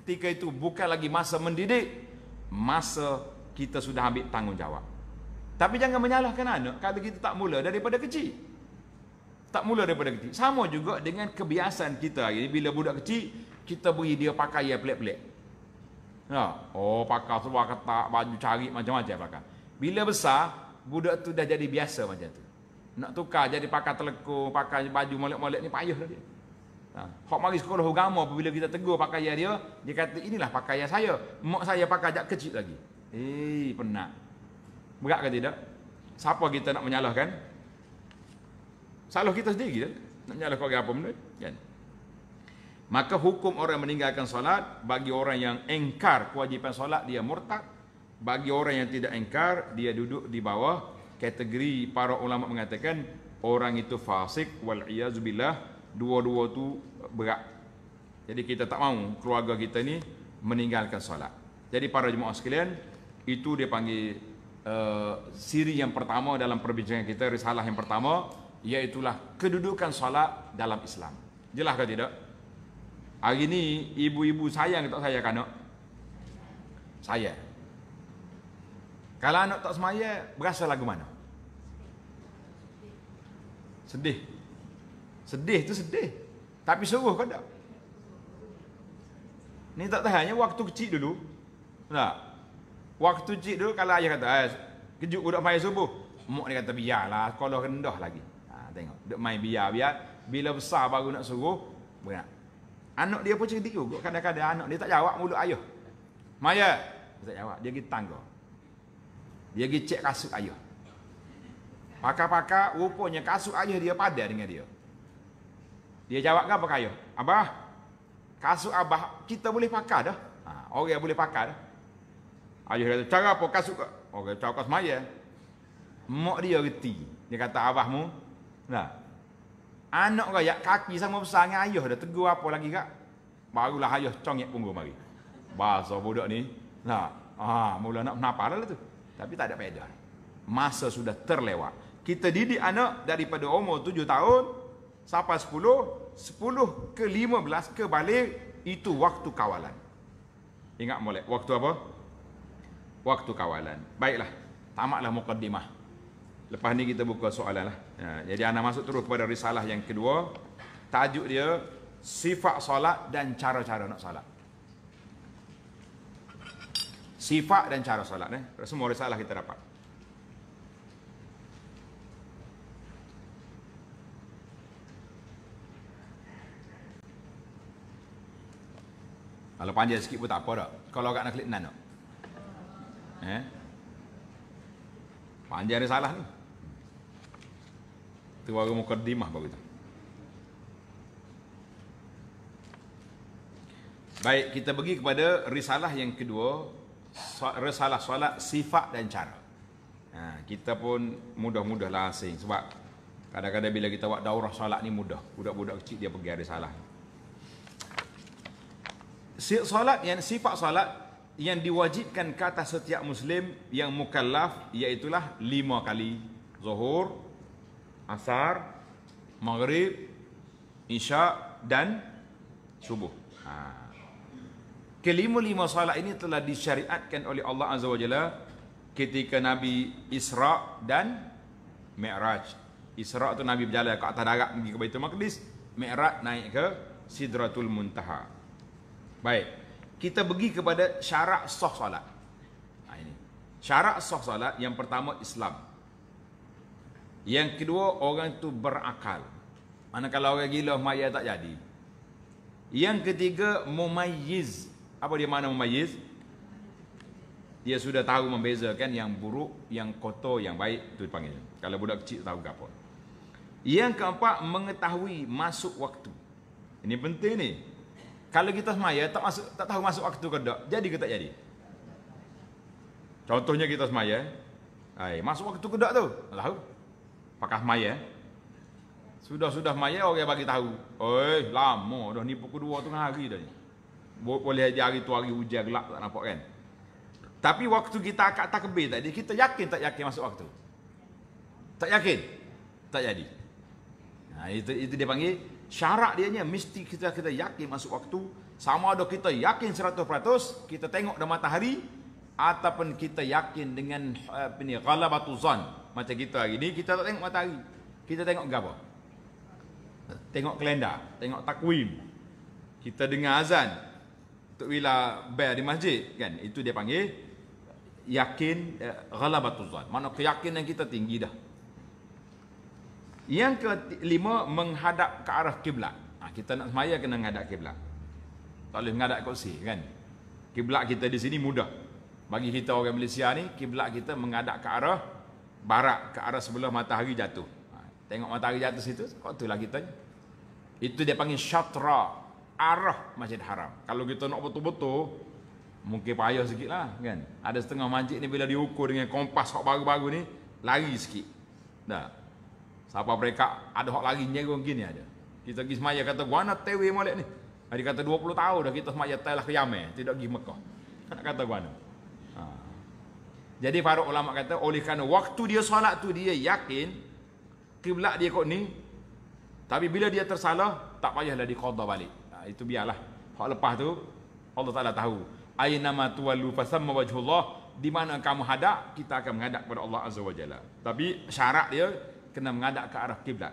ketika itu bukan lagi masa mendidik, masa kita sudah ambil tanggungjawab. Tapi jangan menyalahkan anak kalau kita tak mula daripada kecil. Tak mula daripada kecil. Sama juga dengan kebiasaan kita hari ini. Bila budak kecil, kita beri dia pakaian pelik-pelik. Pakai seluar ketat, baju cari macam-macam pakai. Bila besar, budak tu dah jadi biasa macam tu. Nak tukar jadi pakai telekung, pakai baju molek-molek ni payah dah dia. Hak mari sekolah agama, apabila kita tegur pakaian dia, dia kata inilah pakaian saya. Mak saya pakai jak kecil lagi. Penat. Berat ke tidak? Siapa kita nak menyalahkan? Salah kita sendiri dah. Nak menyalahkan orang apa benda? Kan? Maka hukum orang meninggalkan solat, bagi orang yang engkar kewajipan solat, dia murtad. Bagi orang yang tidak engkar, dia duduk di bawah kategori para ulama mengatakan orang itu fasik, wal'iyazubillah. Dua-dua tu berat. Jadi kita tak mahu keluarga kita ni meninggalkan solat. Jadi para jemaah sekalian, itu dia panggil siri yang pertama dalam perbincangan kita, risalah yang pertama, iaitulah kedudukan solat dalam Islam. Jelas ke tidak? Hari ni ibu-ibu sayang tak sayang anak? Saya. Kalau anak tak semaya, berasa lagu mana? Sedih. Sedih tu sedih. Tapi suruh kau tak? Ni tak tahannya waktu kecil dulu. Tak? Waktu kecil dulu kalau ayah kata, kejut budak main subuh. Mak dia kata, biarlah, sekolah rendah lagi. Tengok, duk main biar. Bila besar baru nak suruh, berat. Anak dia pun cerdik juga. Kadang-kadang anak dia tak jawab mulut ayah. Maya, dia tak jawab. Dia pergi tangga. Dia pergi cek kasut ayah. Pakar-pakar, rupanya kasut ayah dia padan dengan dia. Dia jawab apa ke ayah? Abah, kasut abah kita boleh pakai dah. Orang boleh pakai dah. Ayah kata, cara apa kasut kau? Orang cara kau semaya. Mak dia reti. Dia kata, abahmu, nah, anak kau yak kaki sama besar dengan ayah dah, tegur apa lagi kak? Barulah ayah congek punggung mari. Bahasa budak ni, nah, mula nak menapa lah tu. Tapi tak ada faedah. Masa sudah terlewat. Kita didik anak daripada umur 7 tahun sampai 10 ke 15 ke balik, itu waktu kawalan. Ingat molek, waktu apa? Waktu kawalan. Baiklah, tamatlah mukaddimah. Lepas ni kita buka soalan lah. Jadi anda masuk terus kepada risalah yang kedua. Tajuk dia sifat solat dan cara-cara nak solat. Sifat dan cara solat. Semua risalah kita dapat. Kalau panjang sikit pun tak apa tak. Kalau agak nak klik nan tak. Panjang risalah ni. Itu baru mukaddimah baru tu. Baik, kita pergi kepada risalah yang kedua, risalah solat sifat dan cara. Kita pun mudah-mudahlah asing sebab kadang-kadang bila kita buat daurah solat ni mudah. Budak-budak kecil dia pergi risalah. Solat yang sifat solat yang diwajibkan ke atas setiap muslim yang mukallaf, iaitulah 5 kali zuhur, asar, maghrib, isya dan subuh. Kelima-lima solat ini telah disyariatkan oleh Allah Azza wa Jalla ketika Nabi Isra dan Mi'raj. Isra tu Nabi berjalan ke atas darat pergi ke Baitul Maqdis, Mi'raj naik ke Sidratul Muntaha. Baik, kita pergi kepada syarat sah solat. Ini syarat sah solat. Yang pertama Islam. Yang kedua orang itu berakal. Manakala orang gila maya tak jadi. Yang ketiga mumayyiz. Apa dia makna mumayyiz? Dia sudah tahu membezakan yang buruk, yang kotor, yang baik. Itu dipanggil. Kalau budak kecil tahu apa. Yang keempat mengetahui masuk waktu. Ini penting ni. Kalau kita semaya tak tahu masuk waktu ke tak, jadi ke tak jadi? Contohnya kita semaya, masuk waktu ke tak tu? Tak tahu. Pakai semaya. Sudah semaya orang bagi tahu. Lama dah ni pukul 2 tengah hari dah ni. Boleh jadi hari tu hari hujan gelap tak nampak kan. Tapi waktu kita akad takbir tadi, kita yakin tak yakin masuk waktu? Tak yakin? Tak jadi. Nah, itu dia panggil syarat dianya mesti kita yakin masuk waktu. Sama ada kita yakin 100%, kita tengok dah matahari, ataupun kita yakin dengan ghalabatul zan. Macam kita hari ni, kita tak tengok matahari. Kita tengok apa? Tengok kalender, tengok takwim. Kita dengar azan untuk bila bel di masjid kan. Itu dia panggil yakin ghalabatul zan. Mana keyakinan kita tinggi dah. Yang kelima, menghadap ke arah kiblat. Kita nak semaya kena menghadap kiblat. Tak boleh menghadap kursi kan. Kiblat kita di sini mudah. Bagi kita orang Malaysia ni, kiblat kita menghadap ke arah barat, ke arah sebelah matahari jatuh. Tengok matahari jatuh situ, kau itulah kita. Itu dia panggil syatra, arah Masjid Haram. Kalau kita nak betul-betul, mungkin payah sikit lah kan. Ada setengah masjid ni bila diukur dengan kompas hak baru-baru ni, lari sikit. Dah. Siapa mereka ada hak lari nyerong gini ada. Kita pergi semaya kata, "Guana tewe molek ni." Dia kata 20 tahun dah kita semaya telah ke Yaman, tidak pergi Mekah. Nak kata guana. Jadi para ulama kata oleh kerana waktu dia solat tu dia yakin kiblat dia kot ni. Tapi bila dia tersalah, tak payahlah diqada balik. Itu biarlah. Hak lepas tu Allah Taala tahu. Aynama tuwallu fasamma wajhullah, di mana kamu hadap, kita akan menghadap kepada Allah Azza wa Jalla. Tapi syarat dia kena menghadap ke arah kiblat.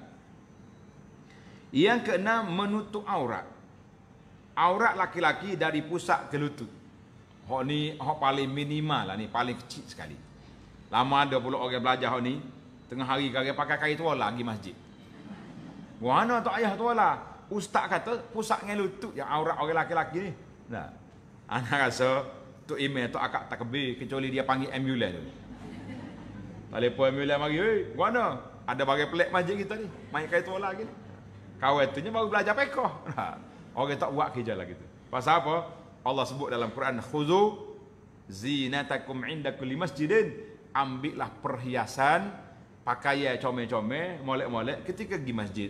Yang keenam, menutup aurat. Aurat laki-laki dari pusat ke lutut. Hak ni hak paling minimal lah ni, paling kecil sekali. Lama ada pula orang belajar hak ni, tengah hari kaya pakai kain tuala pergi masjid. Mana tak ayah tuala? Ustaz kata pusat dengan lutut yang aurat orang laki-laki ni. Nah. Anak rasa tok email tok akak takbir kecuali dia panggil ambulans tu. Telefon ambulans mari, "Hei, mana? Ada bagai pelik masjid kita ni. Main kain tuala lagi ni." Kawan tu baru belajar fiqh. Orang tak buat kerja lah gitu. Pasal apa? Allah sebut dalam Quran, "Khuzu zinatakum 'inda kulli masjidin." Ambillah perhiasan, pakaian comel-comel, molek-molek ketika pergi masjid.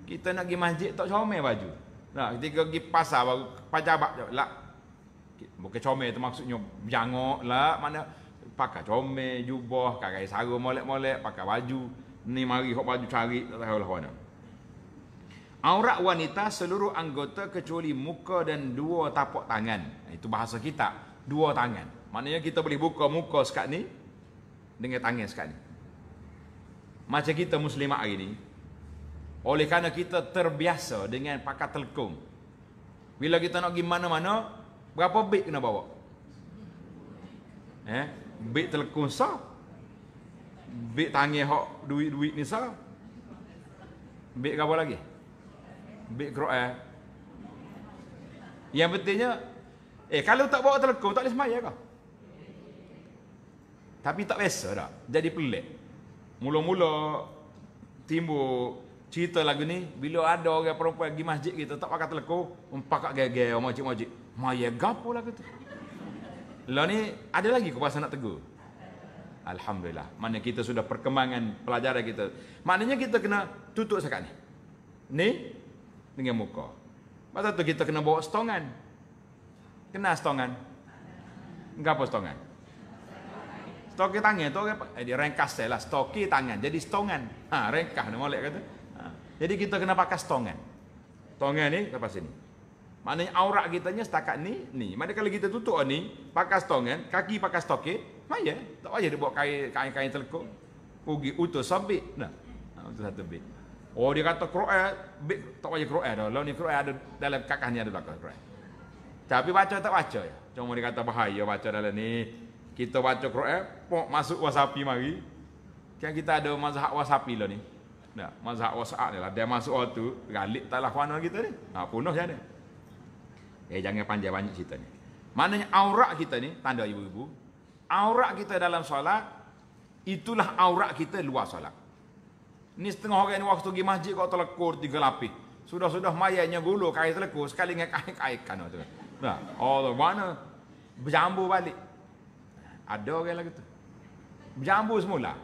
Kita nak pergi masjid tak comel baju. Nah, ketika pergi pasar baru pajabat je. Lah. Bukan comel tu maksudnya jangok lah, mana pakai comel, jubah, pakai sarung molek-molek, pakai baju. Ni mari hok baju cari tak tahulah mana. Aurat wanita seluruh anggota kecuali muka dan dua tapak tangan. Itu bahasa kita, dua tangan. Maknanya kita boleh buka muka sekat ni dengan tangan sekat ni. Macam kita muslimat hari ni, oleh kerana kita terbiasa dengan pakai telekung. Bila kita nak pergi mana-mana, berapa beg kena bawa? Beg telekung sah. Beg tangan hok duit-duit ni sah. Beg apa lagi? Beg Quran. Yang pentingnya kalau tak bawa telekung tak boleh semaya kau. Tapi tak biasa dah. Jadi pelik. Mula-mula timbul cerita lagu ni bila ada orang perempuan pergi masjid kita tak pakai telekung, pakai gaya-gaya majik-majik. Maya gapo lagu tu. Lah ni ada lagi kau pasal nak tegur. Alhamdulillah. Mana kita sudah perkembangan pelajaran kita. Maknanya kita kena tutup sekat ni. Ni dengan muka. Pasal tu kita kena bawa stongan. Kena stongan. Apa stongan? Stoki tangan tu dia ringkas lah. Stoki tangan. Jadi stongan. Ringkas nama molek kata. Jadi kita kena pakai stongan. Stongan ni lepas sini. Maknanya aurat kitanya setakat ni. Maknanya kalau kita tutup ni, pakai stongan, kaki pakai stoki, maya. Tak payah dia buat kain telekung. Pergi utus sabit. Nah. Utus satu bit. Oh dia kata Quran, tak payah Quran dah. Lalu ni Quran ada dalam kakak ni ada belakang Quran. Tapi baca tak baca ya. Cuma dia kata bahaya baca dalam ni. Kita baca Quran, masuk wasapi mari. Kan kita ada mazhab wasapi lah ni. Nah, mazhab wasa'at ni lah. Dia masuk waktu, galip taklah kuana kita ni. Punuh je ada. Jangan panjang banyak cerita ni. Maknanya aurat kita ni, tanda ibu-ibu. Aurat kita dalam solat, itulah aurat kita luar solat. Ni setengah orang ni waktu pergi masjid kau telekur 3 lapis. Sudah-sudah mayanya gulu kain telekur sekali dengan kain-kain tu. Nah, Allah mana berjambu balik. Ada orang lagi tu. Berjambu semula.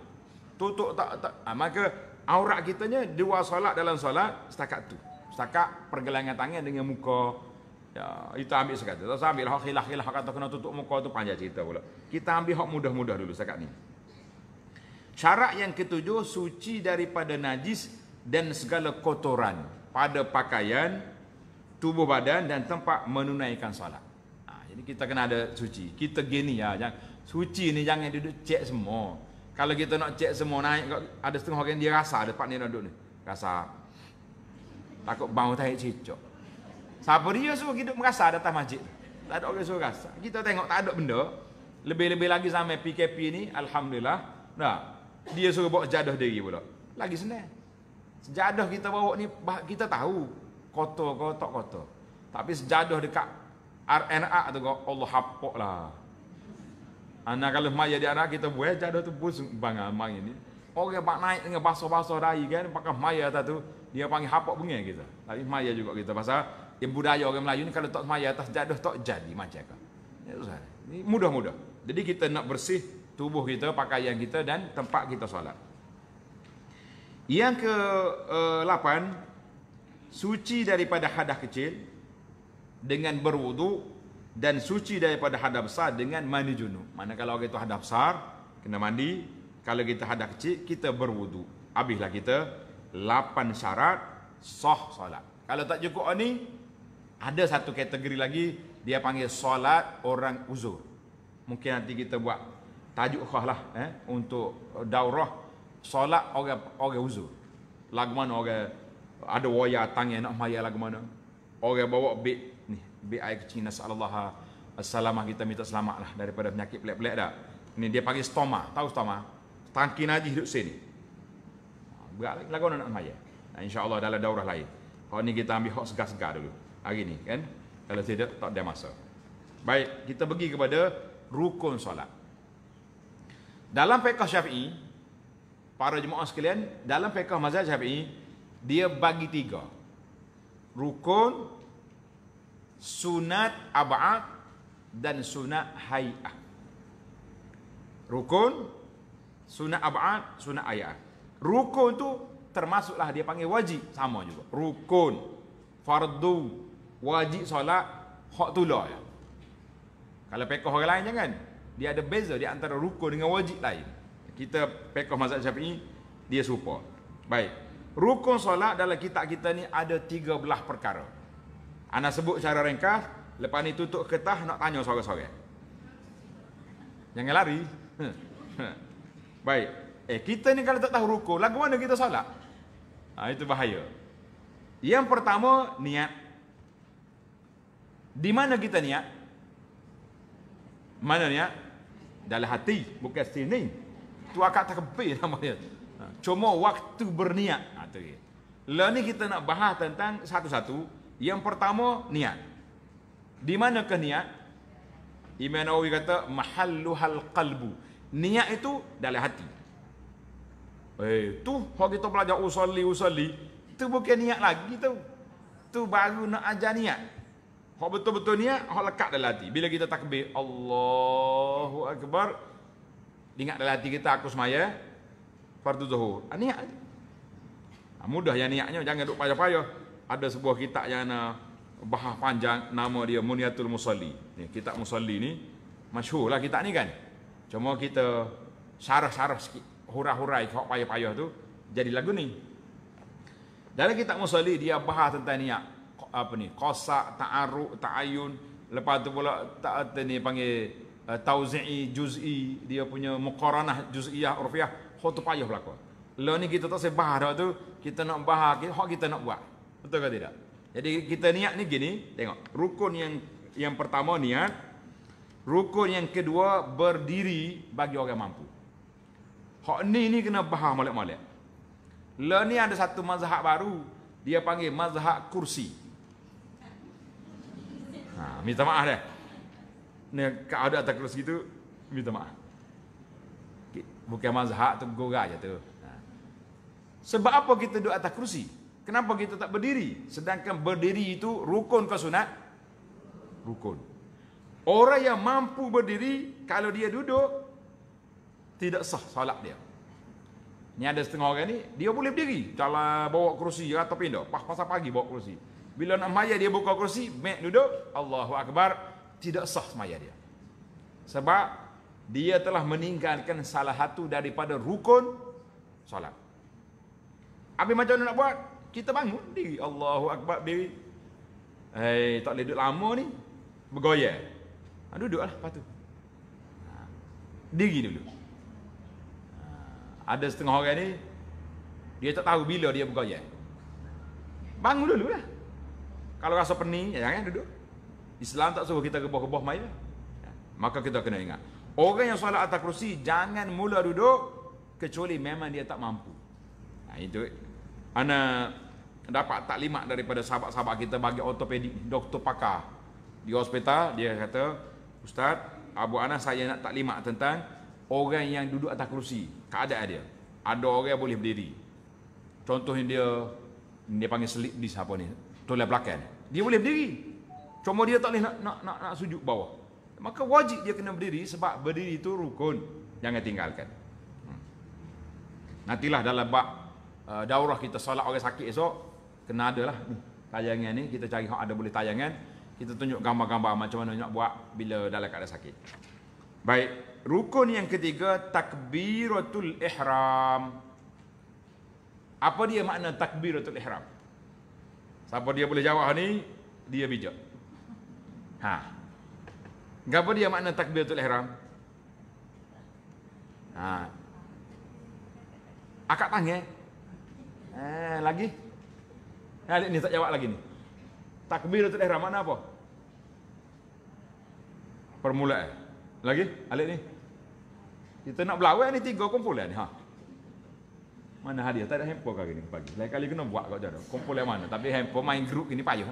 Tutup tak. Maka aurat kitanya dua solat dalam solat setakat tu. Setakat pergelangan tangan dengan muka. Ya, itu ambil sekata. Terus ambil hak khilaf kata kena tutup muka tu panjang cerita pula. Kita ambil hak mudah-mudah dulu sekat ni. Syarat yang ketujuh, suci daripada najis dan segala kotoran pada pakaian, tubuh badan dan tempat menunaikan solat. Jadi kita kena ada suci. Kita gini ya, jangan suci ni jangan duduk cek semua. Kalau kita nak cek semua naik, ada setengah orang dia rasa depan ni duduk ni. Rasa takut bau tahi cicok. Siapa dia suruh hidup merasa datang masjid? Tak ada orang suruh rasa. Kita tengok tak ada benda. Lebih-lebih lagi sampai PKP ni, alhamdulillah. Nah, dia suruh bawa sejadah diri pula. Lagi senang. Sejadah kita bawa ni kita tahu kotor ke tak kotor. Tapi sejadah dekat RNA tu Allah hapok lah. Anak kalau maya di anak kita buat sejadah tu pun bangang mai ni. Orang bak naik dengan basah-basah dai kan pakai maya tu dia panggil hapok bengai kita. Tapi maya juga kita pasal yang budaya orang Melayu ni kalau tak maya atas jadah tak jadi macam kan. Ya susah. Ini mudah-mudah. Jadi kita nak bersih tubuh kita, pakaian kita dan tempat kita solat. Yang ke-8, suci daripada hadas kecil dengan berwudu dan suci daripada hadas besar dengan mandi junub. Mana kalau orang itu hadas besar kena mandi, kalau kita hadas kecil kita berwudu. Habislah kita 8 syarat sah solat. Kalau tak cukup ni ada satu kategori lagi dia panggil solat orang uzur. Mungkin nanti kita buat tajuk khas lah untuk daurah solat orang uzur. Lagu mana orang ada waya tangan nak maya lagu mana? Orang bawa beg air kecil nasallallahu assalamah kita minta selamat lah daripada penyakit pelik-pelik dah. Ni dia panggil stoma. Tahu stoma? Tangki najis duduk sini. Berat lagu mana nak maya. Insya-Allah dalam daurah lain. Kalau ni kita ambil hak segar-segar dulu. Hari ni kan. Kalau tidak tak ada masa. Baik, kita pergi kepada rukun solat. Dalam fiqh Syafi'i, para jemaah sekalian, dalam fiqh mazhab Syafi'i dia bagi 3. Rukun, sunat ab'ad dan sunat hay'ah. Rukun, sunat ab'ad, sunat hay'ah. Rukun tu termasuklah dia panggil wajib, sama juga. Rukun, fardu, wajib solat, hak tulah ya. Kalau fiqh orang lain jangan. Dia ada beza di antara rukun dengan wajib lain. Kita fiqh mazhab Syafi'i dia serupa. Baik. Rukun solat dalam kitab kita ni ada 13 perkara. Ana sebut secara ringkas, lepas ni tutup kertas nak tanya sorang-sorang. Jangan lari. Baik. Kita ni kalau tak tahu rukun, lagu mana kita solat? Itu bahaya. Yang pertama, niat. Di mana kita niat? Mana niat? Dalam hati, bukan sini. Tu akad takbir nama dia. Cuma waktu berniat. Lah ni kita nak bahas tentang satu-satu. Yang pertama, niat. Di manakah niat? Imam Nawawi kata mahalluhal qalbu. Niat itu dalam hati. Tu kalau kita belajar usolli, tu bukan niat lagi tu. Tu baru nak ajar niat. Hak betul-betul niat, hak lekat dalam hati. Bila kita takbir, Allahu Akbar, ingat dalam hati kita aku semaya fardu zuhur. Niat. Mudah yang niatnya, jangan duk payah-payah. Ada sebuah kitab yang bahas panjang, nama dia Muniyatul Musalli. Ni kitab Musalli ni masyhurlah kitab ni kan. Cuma kita syarah-syarah sikit, hurai-hurai hak payah-payah tu jadi lagu ni. Dalam kitab Musalli dia bahas tentang niat. Apa ni? Qasak, ta'aruk, ta'ayun. Lepas tu pula ni panggil tauzi'i, juz'i, dia punya muqaranah juz'iyah, urfiyah. Hak tu payah belaka. Lah ni kita tak sebah dah tu, kita nak bahas hak kita nak buat. Betul ke tidak? Jadi kita niat ni gini, tengok. Rukun yang pertama niat. Rukun yang kedua berdiri bagi orang mampu. Hak ni kena bahas molek-molek. Lah ni ada satu mazhab baru, dia panggil mazhab kursi. Minta maaf dah. Ni kalau ada atas kursi tu minta maaf. Bukan mazhab tu gora aja tu. Sebab apa kita duduk atas kursi? Kenapa kita tak berdiri? Sedangkan berdiri itu rukun ke sunat? Rukun. Orang yang mampu berdiri, kalau dia duduk, tidak sah solat dia. Ni ada setengah orang ni, dia boleh berdiri. Kalau bawa kerusi atau pindah, pasal pagi bawa kerusi. Bila nak maya dia buka kerusi, mek duduk, Allahu Akbar, tidak sah semaya dia. Sebab dia telah meninggalkan salah satu daripada rukun solat. Habis macam mana nak buat? Kita bangun diri, Allahu Akbar diri. Tak boleh duduk lama ni. Bergoyang. Duduklah lepas tu. Diri dulu. Ada setengah orang ni, dia tak tahu bila dia bergoyang. Bangun dulu lah. Kalau rasa pening, jangan duduk. Islam tak suruh kita rebah-rebah maya. Maka kita kena ingat. Orang yang solat atas kerusi, jangan mula duduk, kecuali memang dia tak mampu. Itu. Ana dapat taklimat daripada sahabat-sahabat kita bagi ortopedik, doktor pakar. Di hospital, dia kata, Ustaz, Abu Anas saya nak taklimat tentang orang yang duduk atas kerusi. Keadaan dia. Ada orang yang boleh berdiri. Contohnya dia panggil sleep disc apa ni, tolak belakang. Dia boleh berdiri. Cuma dia tak boleh nak sujud bawah. Maka wajib dia kena berdiri sebab berdiri itu rukun. Jangan tinggalkan. Nantilah dalam bab daurah kita solat orang sakit esok, kena adalah tayangan ni, kita cari hak ada boleh tayangan, kita tunjuk gambar-gambar macam mana nak buat bila dalam keadaan sakit. Baik, rukun yang ketiga, takbiratul ihram. Apa dia makna takbiratul ihram? Siapa dia boleh jawab ni, dia bijak. Apa dia makna takbiratul ihram? Akak tangan. Lagi? Ni tak jawab lagi ni. Takbiratul ihram makna apa? Permulaan. Lagi? Alik ni. Kita nak berlawan ni 3 kumpulan ni. Mana hadiah? Tak ada handphone kali ni pagi. Lain kali kena buat kat jauh. Kumpulan mana? Tapi handphone main grup ini payah.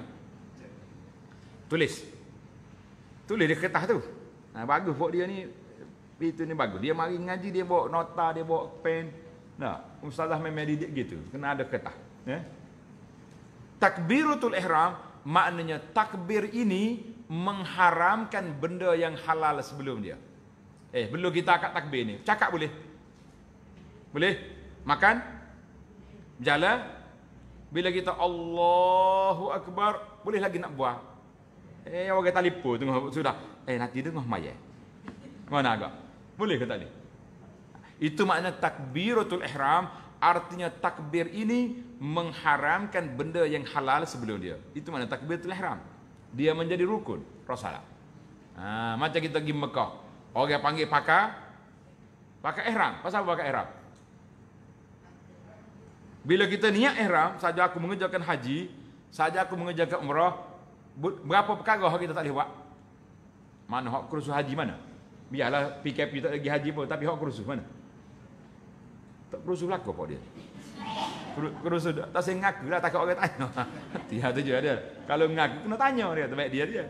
Tulis di kertas tu. Bagus buat dia ni. Itu ni bagus. Dia mari ngaji, dia bawa nota, dia bawa pen. Ustazah memang didik gitu. Kena ada kertas. Takbiratul ihram maknanya takbir ini mengharamkan benda yang halal sebelum dia. Belum kita akad takbir ni. Cakap boleh? Boleh? Makan? Berjalan? Bila kita Allahu Akbar, boleh lagi nak buat? Orang telefon tengah sudah. Nanti tengah maya. Mana agak? Boleh ke tak boleh? Itu makna takbiratul ihram, artinya takbir ini mengharamkan benda yang halal sebelum dia. Itu makna takbiratul ihram. Dia menjadi rukun salat. Macam kita pergi Mekah. Orang panggil pakai ihram. Pasal apa pakai ihram? Bila kita niat ihram, saja aku mengerjakan haji, saja aku mengerjakan umrah, berapa perkara kita tak boleh buat? Mana hak kursus haji mana? Biarlah PKP tak lagi haji pun, tapi hak kursus mana? Tak kursus belaka apa dia? Kursus tak saya ngaku lah, takut orang tanya. Dia tu je dia. Kalau ngaku kena tanya dia, terbaik dia.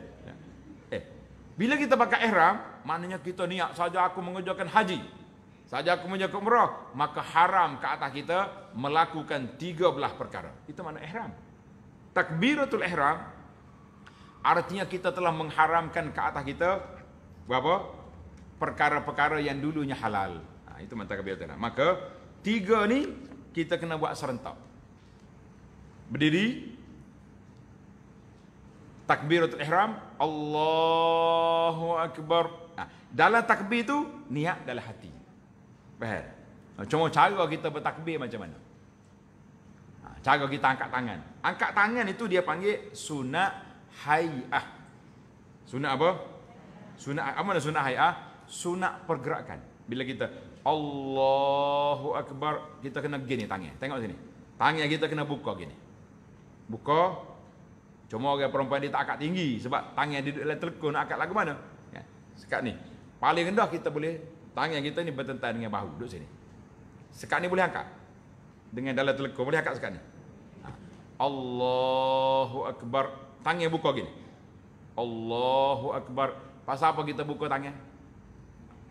Bila kita pakai ihram, maknanya kita niat saja aku mengerjakan haji, saja aku mengerjakan umrah, maka haram ke atas kita melakukan 13 perkara. Itu makna ihram. Takbiratul ihram artinya kita telah mengharamkan ke atas kita berapa? Perkara-perkara yang dulunya halal. Itu makna takbiratul ihram. Maka 3 ni kita kena buat serentak. Berdiri, takbiratul ihram, Allahu Akbar. Dalam takbir tu niat dalam hati. Faham? Cuma cara kita bertakbir macam mana? Cara kita angkat tangan. Angkat tangan itu dia panggil sunat hay'ah. Sunat apa? Sunat apa? Sunat hay'ah? Sunat pergerakan. Bila kita Allahu Akbar, kita kena gini tangan. Tengok sini. Tangan kita kena buka gini. Buka. Cuma orang perempuan dia tak angkat tinggi sebab tangan dia duduk dalam telekung, nak angkat lagu mana? Sekat ni. Paling rendah kita boleh, tangan kita ni bertentang dengan bahu, duduk sini. Sekat ni boleh angkat. Dengan dalam telekung boleh angkat sekat ni. Allahu Akbar. Tangan buka gini. Allahu Akbar. Pasal apa kita buka tangan?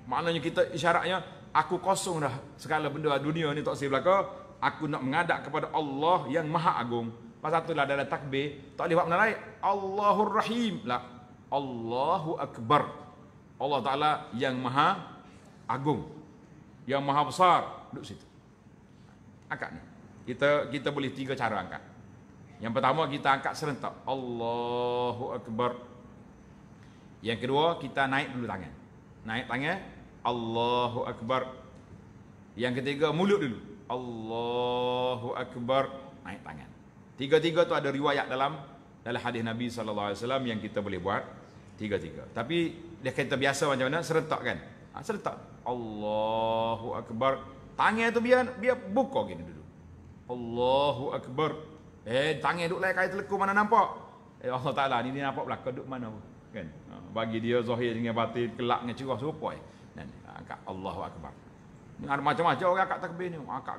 Maknanya kita isyaratnya, aku kosong dah segala benda dunia ni tak saya belaka. Aku nak menghadap kepada Allah yang Maha Agung. Pasal itulah dalam takbir tak boleh buat benda lain. Allahur Rahim lah. Allahu Akbar. Allah Ta'ala yang Maha Agung, yang Maha Besar. Duduk situ. Angkat ni. Kita boleh 3 cara angkat. Yang pertama kita angkat serentak. Allahu Akbar. Yang kedua kita naik dulu tangan. Naik tangan. Allahu Akbar. Yang ketiga mulut dulu. Allahu Akbar. Naik tangan. Tiga-tiga tu ada riwayat dalam hadis Nabi SAW yang kita boleh buat tiga-tiga. Tapi dia kata biasa macam mana? Serentak kan? Serentak. Allahu Akbar. Tangan tu biar buka gini dulu. Allahu Akbar. Tangan duduk lain kaya telekuk mana nampak? Allah Ta'ala ni dia nampak belakang duduk mana pun. Kan? Bagi dia zahir dengan batin, kelak dengan cerah serupa. Angkat Allahu Akbar. Ada macam-macam orang angkat takbir ni. Angkat